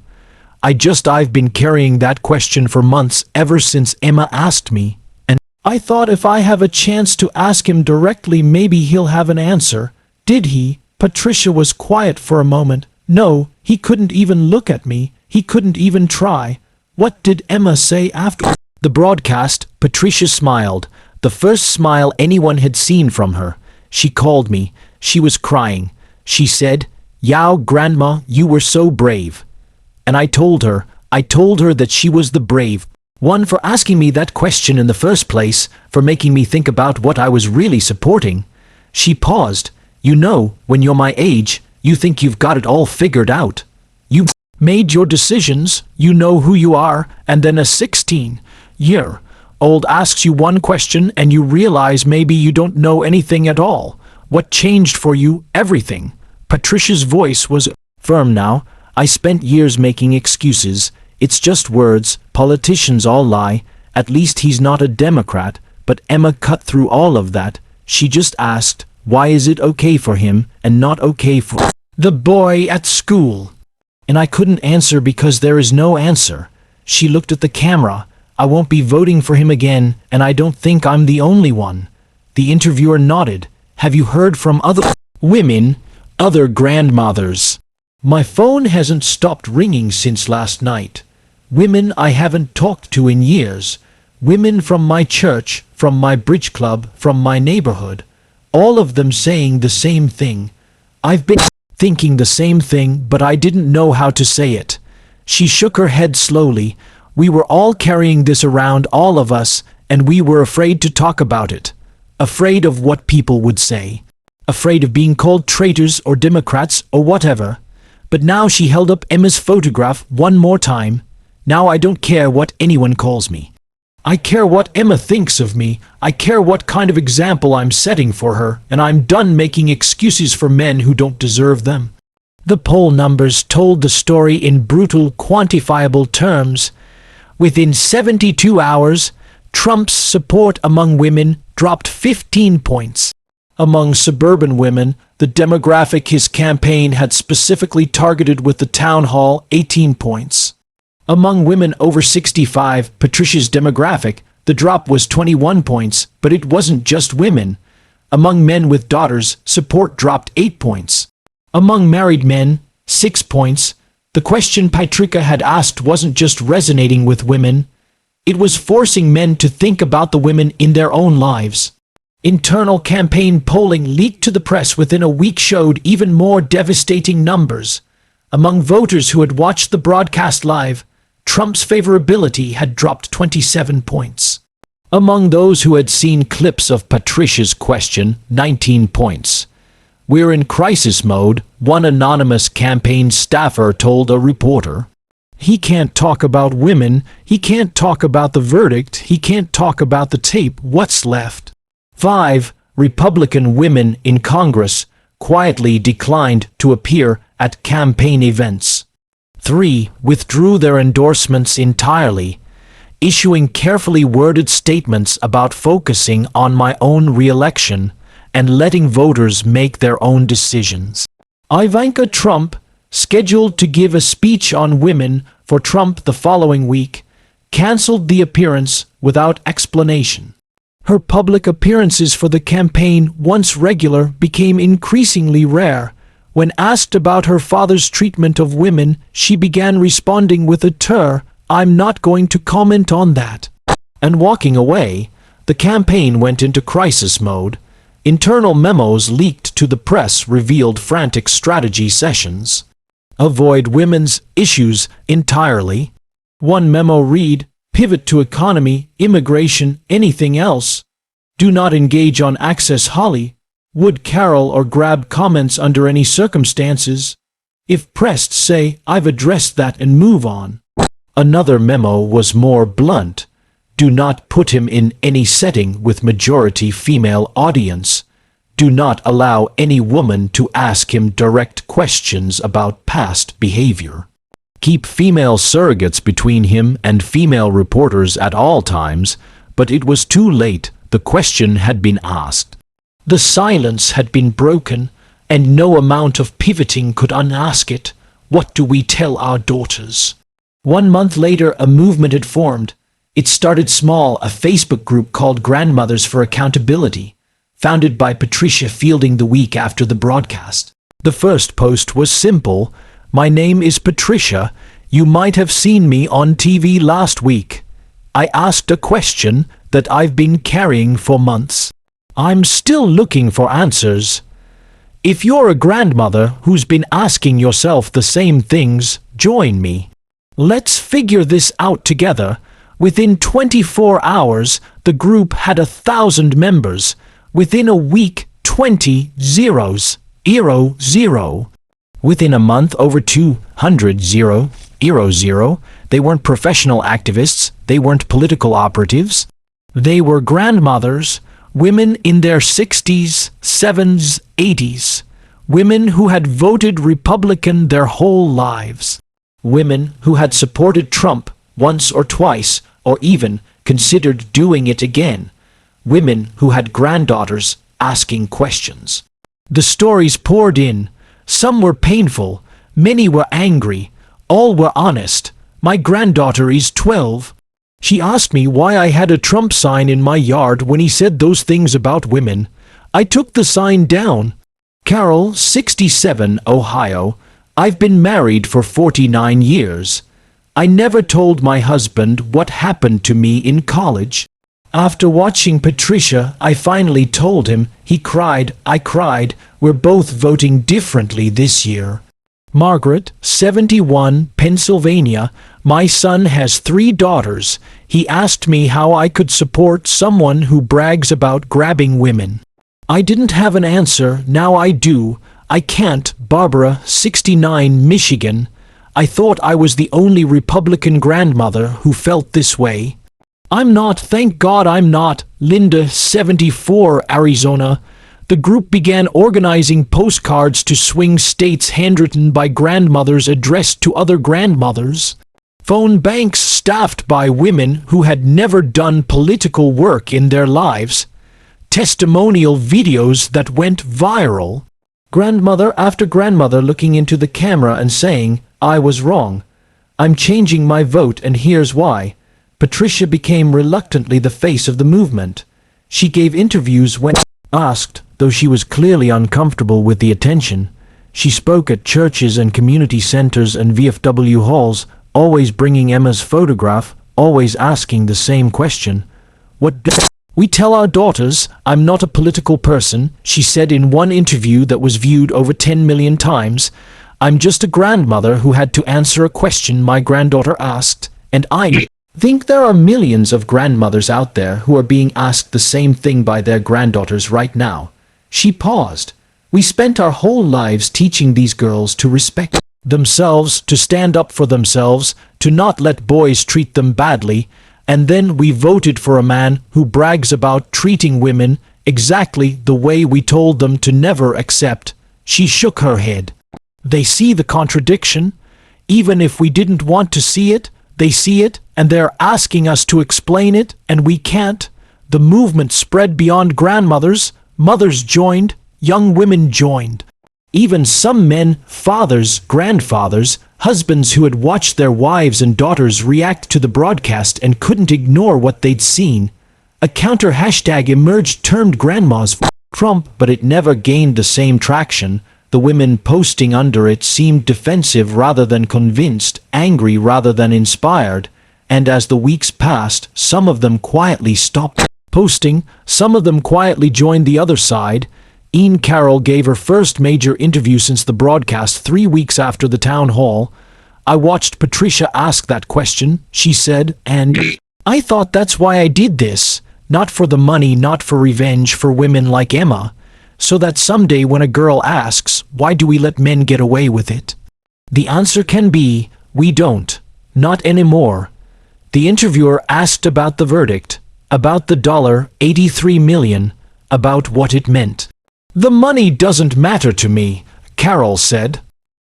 I've been carrying that question for months ever since Emma asked me, and I thought if I have a chance to ask him directly maybe he'll have an answer." "Did he?" Patricia was quiet for a moment. "No, he couldn't even look at me. He couldn't even try." "What did Emma say after the broadcast?" Patricia smiled, the first smile anyone had seen from her. "She called me. She was crying. She said, 'Yow, Grandma, you were so brave.' And I told her that she was the brave one for asking me that question in the first place, for making me think about what I was really supporting." She paused. "You know, when you're my age, you think you've got it all figured out. You've made your decisions, you know who you are, and then a 16-year-old asks you one question and you realize maybe you don't know anything at all. What changed for you? Everything." Patricia's voice was firm now. "I spent years making excuses. It's just words. Politicians all lie. At least he's not a Democrat." But Emma cut through all of that. She just asked, "Why is it okay for him and not okay for the boy at school?" And I couldn't answer because there is no answer. She looked at the camera. "I won't be voting for him again, and I don't think I'm the only one." The interviewer nodded. "Have you heard from other women, other grandmothers?" "My phone hasn't stopped ringing since last night. Women I haven't talked to in years. Women from my church, from my bridge club, from my neighborhood. All of them saying the same thing. I've been thinking the same thing, but I didn't know how to say it." She shook her head slowly. "We were all carrying this around, all of us, and we were afraid to talk about it. Afraid of what people would say. Afraid of being called traitors or Democrats or whatever. But now," she held up Emma's photograph one more time, "now I don't care what anyone calls me. I care what Emma thinks of me. I care what kind of example I'm setting for her, and I'm done making excuses for men who don't deserve them." The poll numbers told the story in brutal, quantifiable terms. Within 72 hours, Trump's support among women dropped 15 points. Among suburban women, the demographic his campaign had specifically targeted with the town hall, 18 points. Among women over 65, Patricia's demographic, the drop was 21 points, but it wasn't just women. Among men with daughters, support dropped 8 points. Among married men, 6 points. The question Patricia had asked wasn't just resonating with women. It was forcing men to think about the women in their own lives. Internal campaign polling leaked to the press within a week showed even more devastating numbers. Among voters who had watched the broadcast live, Trump's favorability had dropped 27 points. Among those who had seen clips of Patricia's question, 19 points. "We're in crisis mode," one anonymous campaign staffer told a reporter. "He can't talk about women, he can't talk about the verdict, he can't talk about the tape, what's left?" 5. Republican women in Congress quietly declined to appear at campaign events. 3. Withdrew their endorsements entirely, issuing carefully worded statements about focusing on my own re-election and letting voters make their own decisions. Ivanka Trump, scheduled to give a speech on women for Trump the following week, canceled the appearance without explanation. Her public appearances for the campaign, once regular, became increasingly rare. When asked about her father's treatment of women, she began responding with a "I'm not going to comment on that," and walking away. The campaign went into crisis mode. Internal memos leaked to the press revealed frantic strategy sessions. Avoid women's issues entirely. One memo read, "Pivot to economy, immigration, anything else. Do not engage on Access Hollywood, Carol, or grab comments under any circumstances. If pressed, say, I've addressed that and move on." Another memo was more blunt. Do not put him in any setting with majority female audience. Do not allow any woman to ask him direct questions about past behavior. Keep female surrogates between him and female reporters at all times, but it was too late. The question had been asked. The silence had been broken, and no amount of pivoting could unask it. What do we tell our daughters? 1 month later, a movement had formed. It started small, a Facebook group called Grandmothers for Accountability, founded by Patricia Fielding the week after the broadcast. The first post was simple. "My name is Patricia. You might have seen me on TV last week. I asked a question that I've been carrying for months. I'm still looking for answers. If you're a grandmother who's been asking yourself the same things, join me. Let's figure this out together." Within 24 hours, the group had 1,000 members. Within a week, 20 zeros. Within a month, over 200 zero. They weren't professional activists. They weren't political operatives. They were grandmothers, women in their 60s, 70s, 80s. Women who had voted Republican their whole lives. Women who had supported Trump once or twice, or even considered doing it again. Women who had granddaughters asking questions. The stories poured in. Some were painful, many were angry, all were honest. "My granddaughter is 12. She asked me why I had a Trump sign in my yard when he said those things about women. I took the sign down." Carol, 67, Ohio. "I've been married for 49 years. I never told my husband what happened to me in college. After watching Patricia, I finally told him. He cried, I cried. We're both voting differently this year." Margaret, 71, Pennsylvania. "My son has 3 daughters. He asked me how I could support someone who brags about grabbing women. I didn't have an answer. Now I do. I can't." Barbara, 69, Michigan. "I thought I was the only Republican grandmother who felt this way. I'm not, thank God I'm not." Linda, 74, Arizona. The group began organizing postcards to swing states handwritten by grandmothers addressed to other grandmothers. Phone banks staffed by women who had never done political work in their lives. Testimonial videos that went viral. Grandmother after grandmother looking into the camera and saying, "I was wrong. I'm changing my vote and here's why." Patricia became reluctantly the face of the movement. She gave interviews when asked, though she was clearly uncomfortable with the attention. She spoke at churches and community centers and VFW halls, always bringing Emma's photograph, always asking the same question. "What do we tell our daughters? I'm not a political person," she said in one interview that was viewed over 10 million times. "I'm just a grandmother who had to answer a question my granddaughter asked, and I think there are millions of grandmothers out there who are being asked the same thing by their granddaughters right now." She paused. "We spent our whole lives teaching these girls to respect themselves, to stand up for themselves, to not let boys treat them badly, and then we voted for a man who brags about treating women exactly the way we told them to never accept. She shook her head. They see the contradiction. Even if we didn't want to see it, they see it, and they're asking us to explain it, and we can't. The movement spread beyond grandmothers. Mothers joined. Young women joined. Even some men, fathers, grandfathers, husbands who had watched their wives and daughters react to the broadcast and couldn't ignore what they'd seen. A counter hashtag emerged termed Grandma's Trump, but it never gained the same traction. The women posting under it seemed defensive rather than convinced, angry rather than inspired, and as the weeks passed, some of them quietly stopped posting, some of them quietly joined the other side. Ian Carroll gave her first major interview since the broadcast 3 weeks after the town hall. "I watched Patricia ask that question," she said, "and I thought that's why I did this. Not for the money, not for revenge for women like Emma. So that someday when a girl asks, why do we let men get away with it? The answer can be, we don't. Not anymore." The interviewer asked about the verdict, about the $83 million, about what it meant. "The money doesn't matter to me," Carroll said.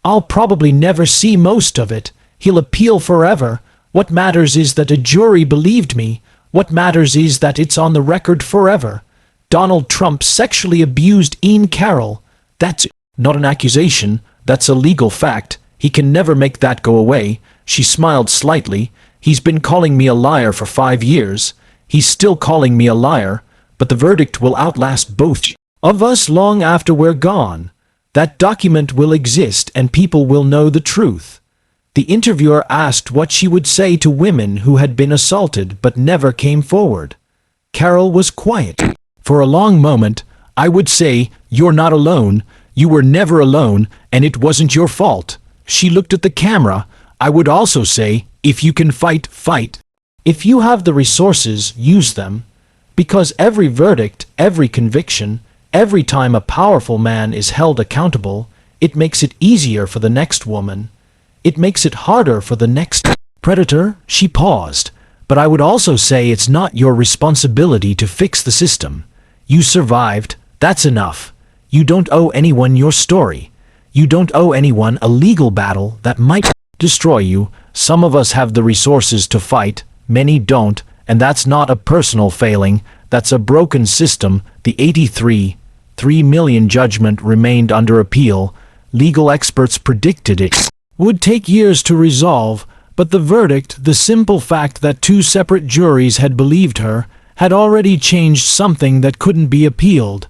"I'll probably never see most of it. He'll appeal forever. What matters is that a jury believed me. What matters is that it's on the record forever. Donald Trump sexually abused Ian Carroll. That's not an accusation. That's a legal fact. He can never make that go away." She smiled slightly. "He's been calling me a liar for 5 years. He's still calling me a liar, but the verdict will outlast both of us long after we're gone. That document will exist and people will know the truth." The interviewer asked what she would say to women who had been assaulted but never came forward. Carroll was quiet. "For a long moment, I would say, you're not alone. You were never alone, and it wasn't your fault." She looked at the camera. "I would also say, if you can fight, fight. If you have the resources, use them. Because every verdict, every conviction, every time a powerful man is held accountable, it makes it easier for the next woman. It makes it harder for the next predator." She paused. "But I would also say it's not your responsibility to fix the system. You survived. That's enough. You don't owe anyone your story. You don't owe anyone a legal battle that might destroy you. Some of us have the resources to fight. Many don't, and that's not a personal failing. That's a broken system." The $83 million judgment remained under appeal. Legal experts predicted it would take years to resolve, but the verdict, the simple fact that 2 separate juries had believed her, had already changed something that couldn't be appealed.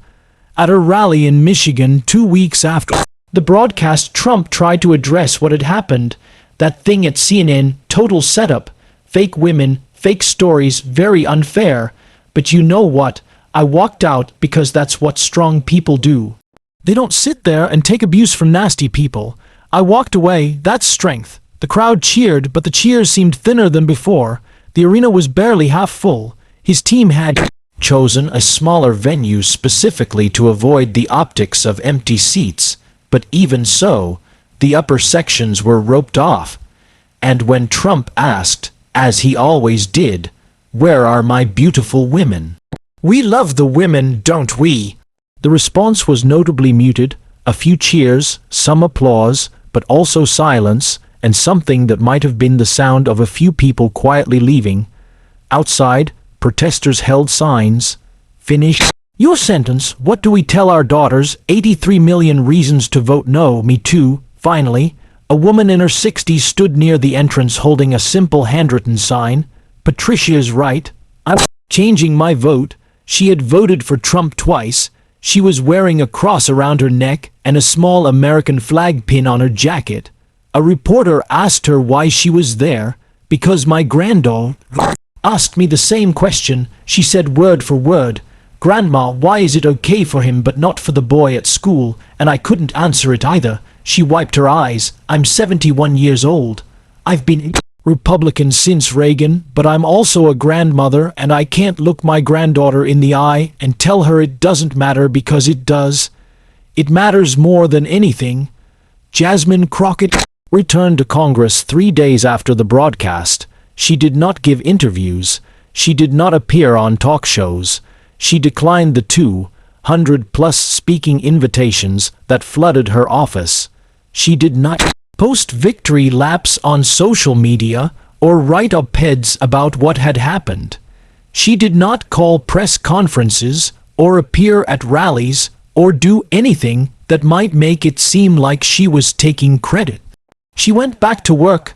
At a rally in Michigan 2 weeks after the broadcast, Trump tried to address what had happened. That thing at CNN, total setup, fake women, fake stories, very unfair. But you know what? I walked out because that's what strong people do. They don't sit there and take abuse from nasty people. I walked away. That's strength. The crowd cheered, but the cheers seemed thinner than before. The arena was barely half full. His team had chosen a smaller venue specifically to avoid the optics of empty seats, but even so, the upper sections were roped off. And when Trump asked, as he always did, "Where are my beautiful women? We love the women, don't we?" the response was notably muted. A few cheers, some applause, but also silence, and something that might have been the sound of a few people quietly leaving. Outside, protesters held signs. "Finish your sentence. What do we tell our daughters? 83 million reasons to vote no. Me too." Finally, a woman in her 60s stood near the entrance holding a simple handwritten sign. "Patricia is right. I'm changing my vote." She had voted for Trump twice. She was wearing a cross around her neck and a small American flag pin on her jacket. A reporter asked her why she was there. "Because my granddaughter asked me the same question," she said word for word. "Grandma, why is it okay for him but not for the boy at school? And I couldn't answer it either." She wiped her eyes. "I'm 71 years old. I've been Republican since Reagan, but I'm also a grandmother, and I can't look my granddaughter in the eye and tell her it doesn't matter because it does. It matters more than anything." Jasmine Crockett returned to Congress 3 days after the broadcast. She did not give interviews. She did not appear on talk shows. She declined the 200+ speaking invitations that flooded her office. She did not post victory laps on social media or write op-eds about what had happened. She did not call press conferences or appear at rallies or do anything that might make it seem like she was taking credit. She went back to work.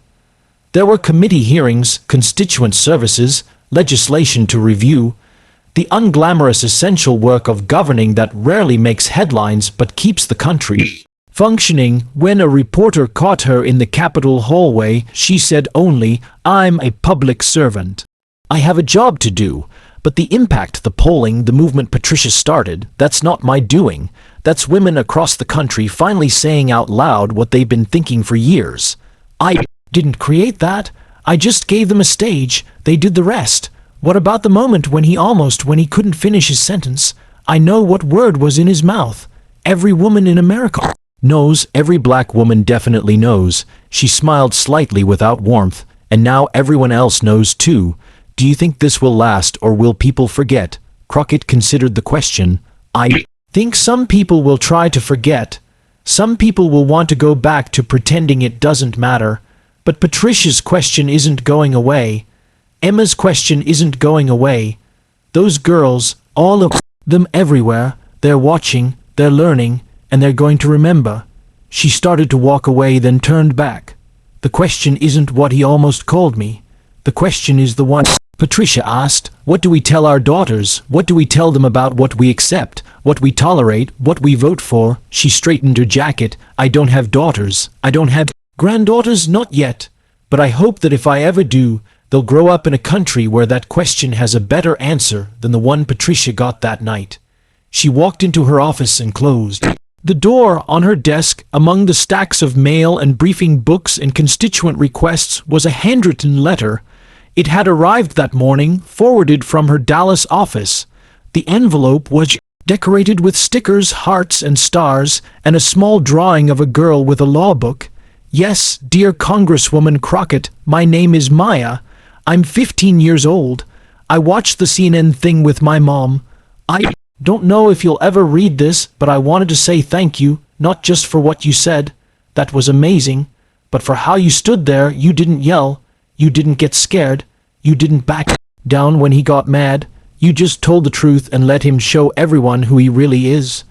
There were committee hearings, constituent services, legislation to review, the unglamorous essential work of governing that rarely makes headlines but keeps the country functioning. When a reporter caught her in the Capitol hallway, she said only, "I'm a public servant. I have a job to do, but the impact, the polling, the movement Patricia started, that's not my doing. That's women across the country finally saying out loud what they've been thinking for years. I didn't create that. I just gave them a stage. They did the rest. What about the moment when he couldn't finish his sentence? I know what word was in his mouth. Every woman in America knows, every black woman definitely knows." She smiled slightly without warmth. "And now everyone else knows too. Do you think this will last, or will people forget?" Crockett considered the question. "I think some people will try to forget. Some people will want to go back to pretending it doesn't matter. But Patricia's question isn't going away. Emma's question isn't going away. Those girls, all of them everywhere, they're watching, they're learning, and they're going to remember." She started to walk away, then turned back. "The question isn't what he almost called me. The question is the one," Patricia asked. "What do we tell our daughters? What do we tell them about what we accept, what we tolerate, what we vote for?" She straightened her jacket. "I don't have daughters. I don't have granddaughters, not yet. But I hope that if I ever do, they'll grow up in a country where that question has a better answer than the one Patricia got that night." She walked into her office and closed the door on her desk. Among the stacks of mail and briefing books and constituent requests was a handwritten letter. It had arrived that morning, forwarded from her Dallas office. The envelope was decorated with stickers, hearts, and stars, and a small drawing of a girl with a law book. "Yes, dear Congresswoman Crockett, my name is Maya. I'm 15 years old. I watched the CNN thing with my mom. I don't know if you'll ever read this, but I wanted to say thank you, not just for what you said. That was amazing. But for how you stood there. You didn't yell. You didn't get scared. You didn't back down when he got mad. You just told the truth and let him show everyone who he really is."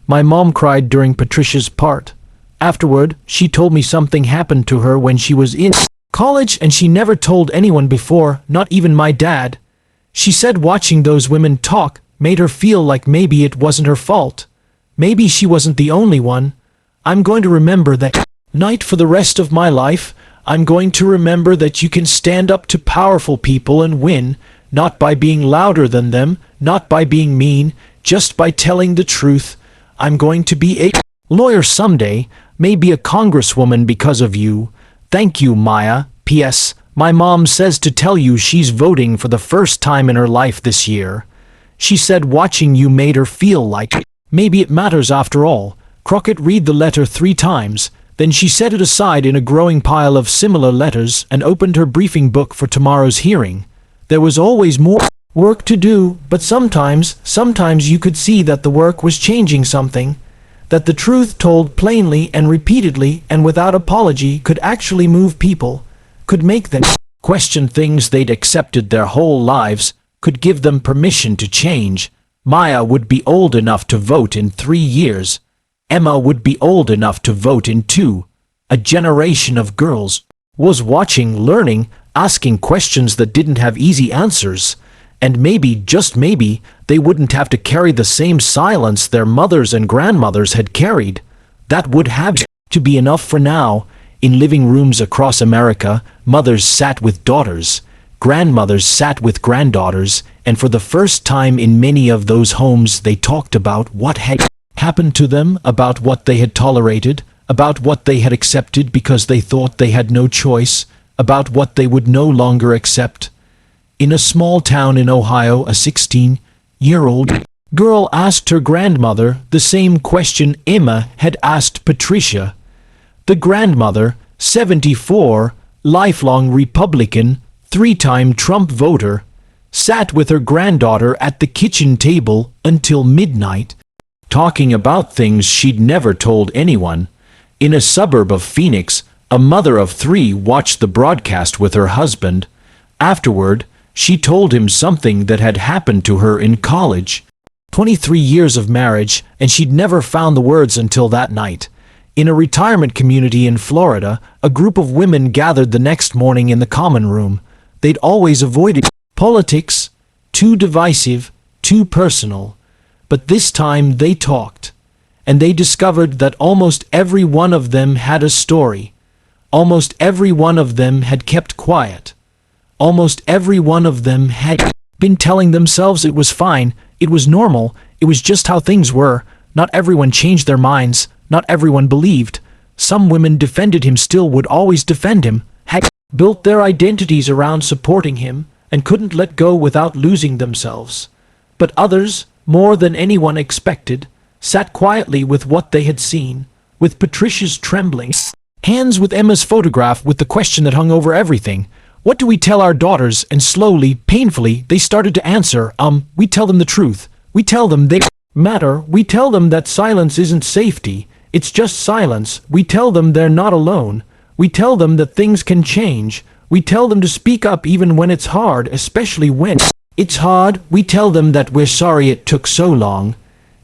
My mom cried during Patricia's part. Afterward, she told me something happened to her when she was in college and she never told anyone before, not even my dad. She said watching those women talk made her feel like maybe it wasn't her fault. Maybe she wasn't the only one. I'm going to remember that night for the rest of my life. I'm going to remember that you can stand up to powerful people and win, not by being louder than them, not by being mean, just by telling the truth. I'm going to be a lawyer someday, maybe a congresswoman because of you. Thank you, Maya. P.S. My mom says to tell you she's voting for the first time in her life this year. She said watching you made her feel like maybe it matters after all." Crockett read the letter 3 times. Then she set it aside in a growing pile of similar letters and opened her briefing book for tomorrow's hearing. There was always more work to do, but sometimes you could see that the work was changing something, that the truth told plainly and repeatedly and without apology could actually move people, could make them question things they'd accepted their whole lives, could give them permission to change. Maya would be old enough to vote in 3 years. Emma would be old enough to vote in 2. A generation of girls was watching, learning, asking questions that didn't have easy answers. And maybe, just maybe, they wouldn't have to carry the same silence their mothers and grandmothers had carried. That would have to be enough for now. In living rooms across America, mothers sat with daughters, grandmothers sat with granddaughters, and for the first time in many of those homes they talked about what had happened to them, about what they had tolerated, about what they had accepted because they thought they had no choice, about what they would no longer accept. In a small town in Ohio, a 16-year-old girl asked her grandmother the same question Emma had asked Patricia. The grandmother, 74, lifelong Republican, 3-time Trump voter, sat with her granddaughter at the kitchen table until midnight, talking about things she'd never told anyone. In a suburb of Phoenix, a mother of 3 watched the broadcast with her husband. Afterward, she told him something that had happened to her in college. 23 years of marriage, and she'd never found the words until that night. In a retirement community in Florida, a group of women gathered the next morning in the common room. They'd always avoided politics, too divisive, too personal. But this time they talked, and they discovered that almost every one of them had a story. Almost every one of them had kept quiet. Almost every one of them had been telling themselves it was fine, it was normal, it was just how things were. Not everyone changed their minds, not everyone believed. Some women defended him, still would always defend him, had built their identities around supporting him, and couldn't let go without losing themselves. But others, more than anyone expected, sat quietly with what they had seen, with Patricia's trembling hands, with Emma's photograph, with the question that hung over everything. What do we tell our daughters? And slowly, painfully, they started to answer, we tell them the truth. We tell them they matter. We tell them that silence isn't safety. It's just silence. We tell them they're not alone. We tell them that things can change. We tell them to speak up even when it's hard, especially when it's hard. We tell them that we're sorry it took so long.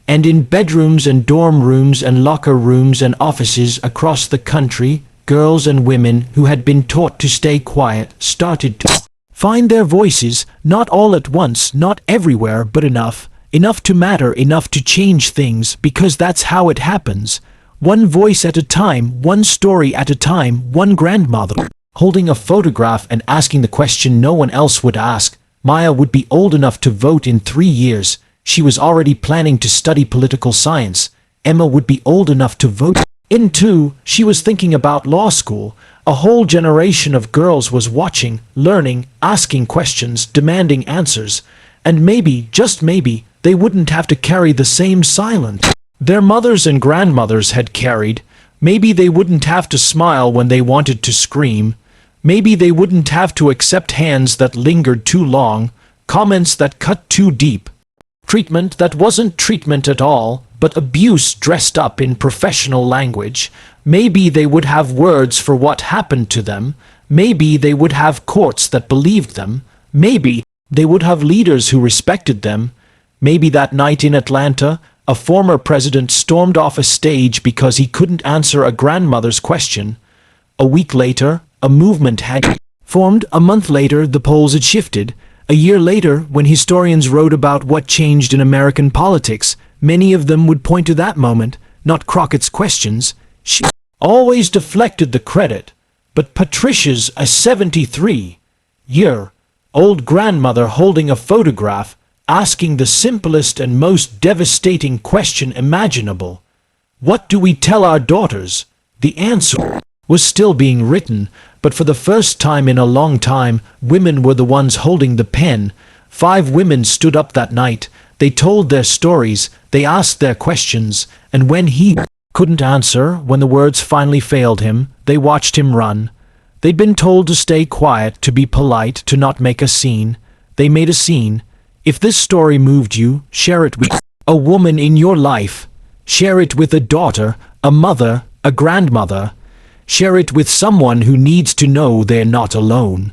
And in bedrooms and dorm rooms and locker rooms and offices across the country, girls and women who had been taught to stay quiet started to find their voices, not all at once, not everywhere, but enough to matter, enough to change things, because that's how it happens. One voice at a time, one story at a time. One grandmother holding a photograph and asking the question no one else would ask. Maya would be old enough to vote in 3 years. She was already planning to study political science. Emma would be old enough to vote in 2. She was thinking about law school. A whole generation of girls was watching, learning, asking questions, demanding answers. And maybe, just maybe, they wouldn't have to carry the same silence their mothers and grandmothers had carried. Maybe they wouldn't have to smile when they wanted to scream. Maybe they wouldn't have to accept hands that lingered too long, comments that cut too deep, treatment that wasn't treatment at all, but abuse dressed up in professional language. Maybe they would have words for what happened to them. Maybe they would have courts that believed them. Maybe they would have leaders who respected them. Maybe that night in Atlanta, a former president stormed off a stage because he couldn't answer a grandmother's question. A week later, a movement had formed. A month later, the polls had shifted. A year later, when historians wrote about what changed in American politics, many of them would point to that moment, not Crockett's questions. She always deflected the credit. But Patricia's a 73-year-old grandmother holding a photograph, asking the simplest and most devastating question imaginable. What do we tell our daughters? The answer was still being written, but for the first time in a long time, women were the ones holding the pen. 5 women stood up that night. They told their stories, they asked their questions, and when he couldn't answer, when the words finally failed him, they watched him run. They'd been told to stay quiet, to be polite, to not make a scene. They made a scene. If this story moved you, share it with a woman in your life. Share it with a daughter, a mother, a grandmother. Share it with someone who needs to know they're not alone.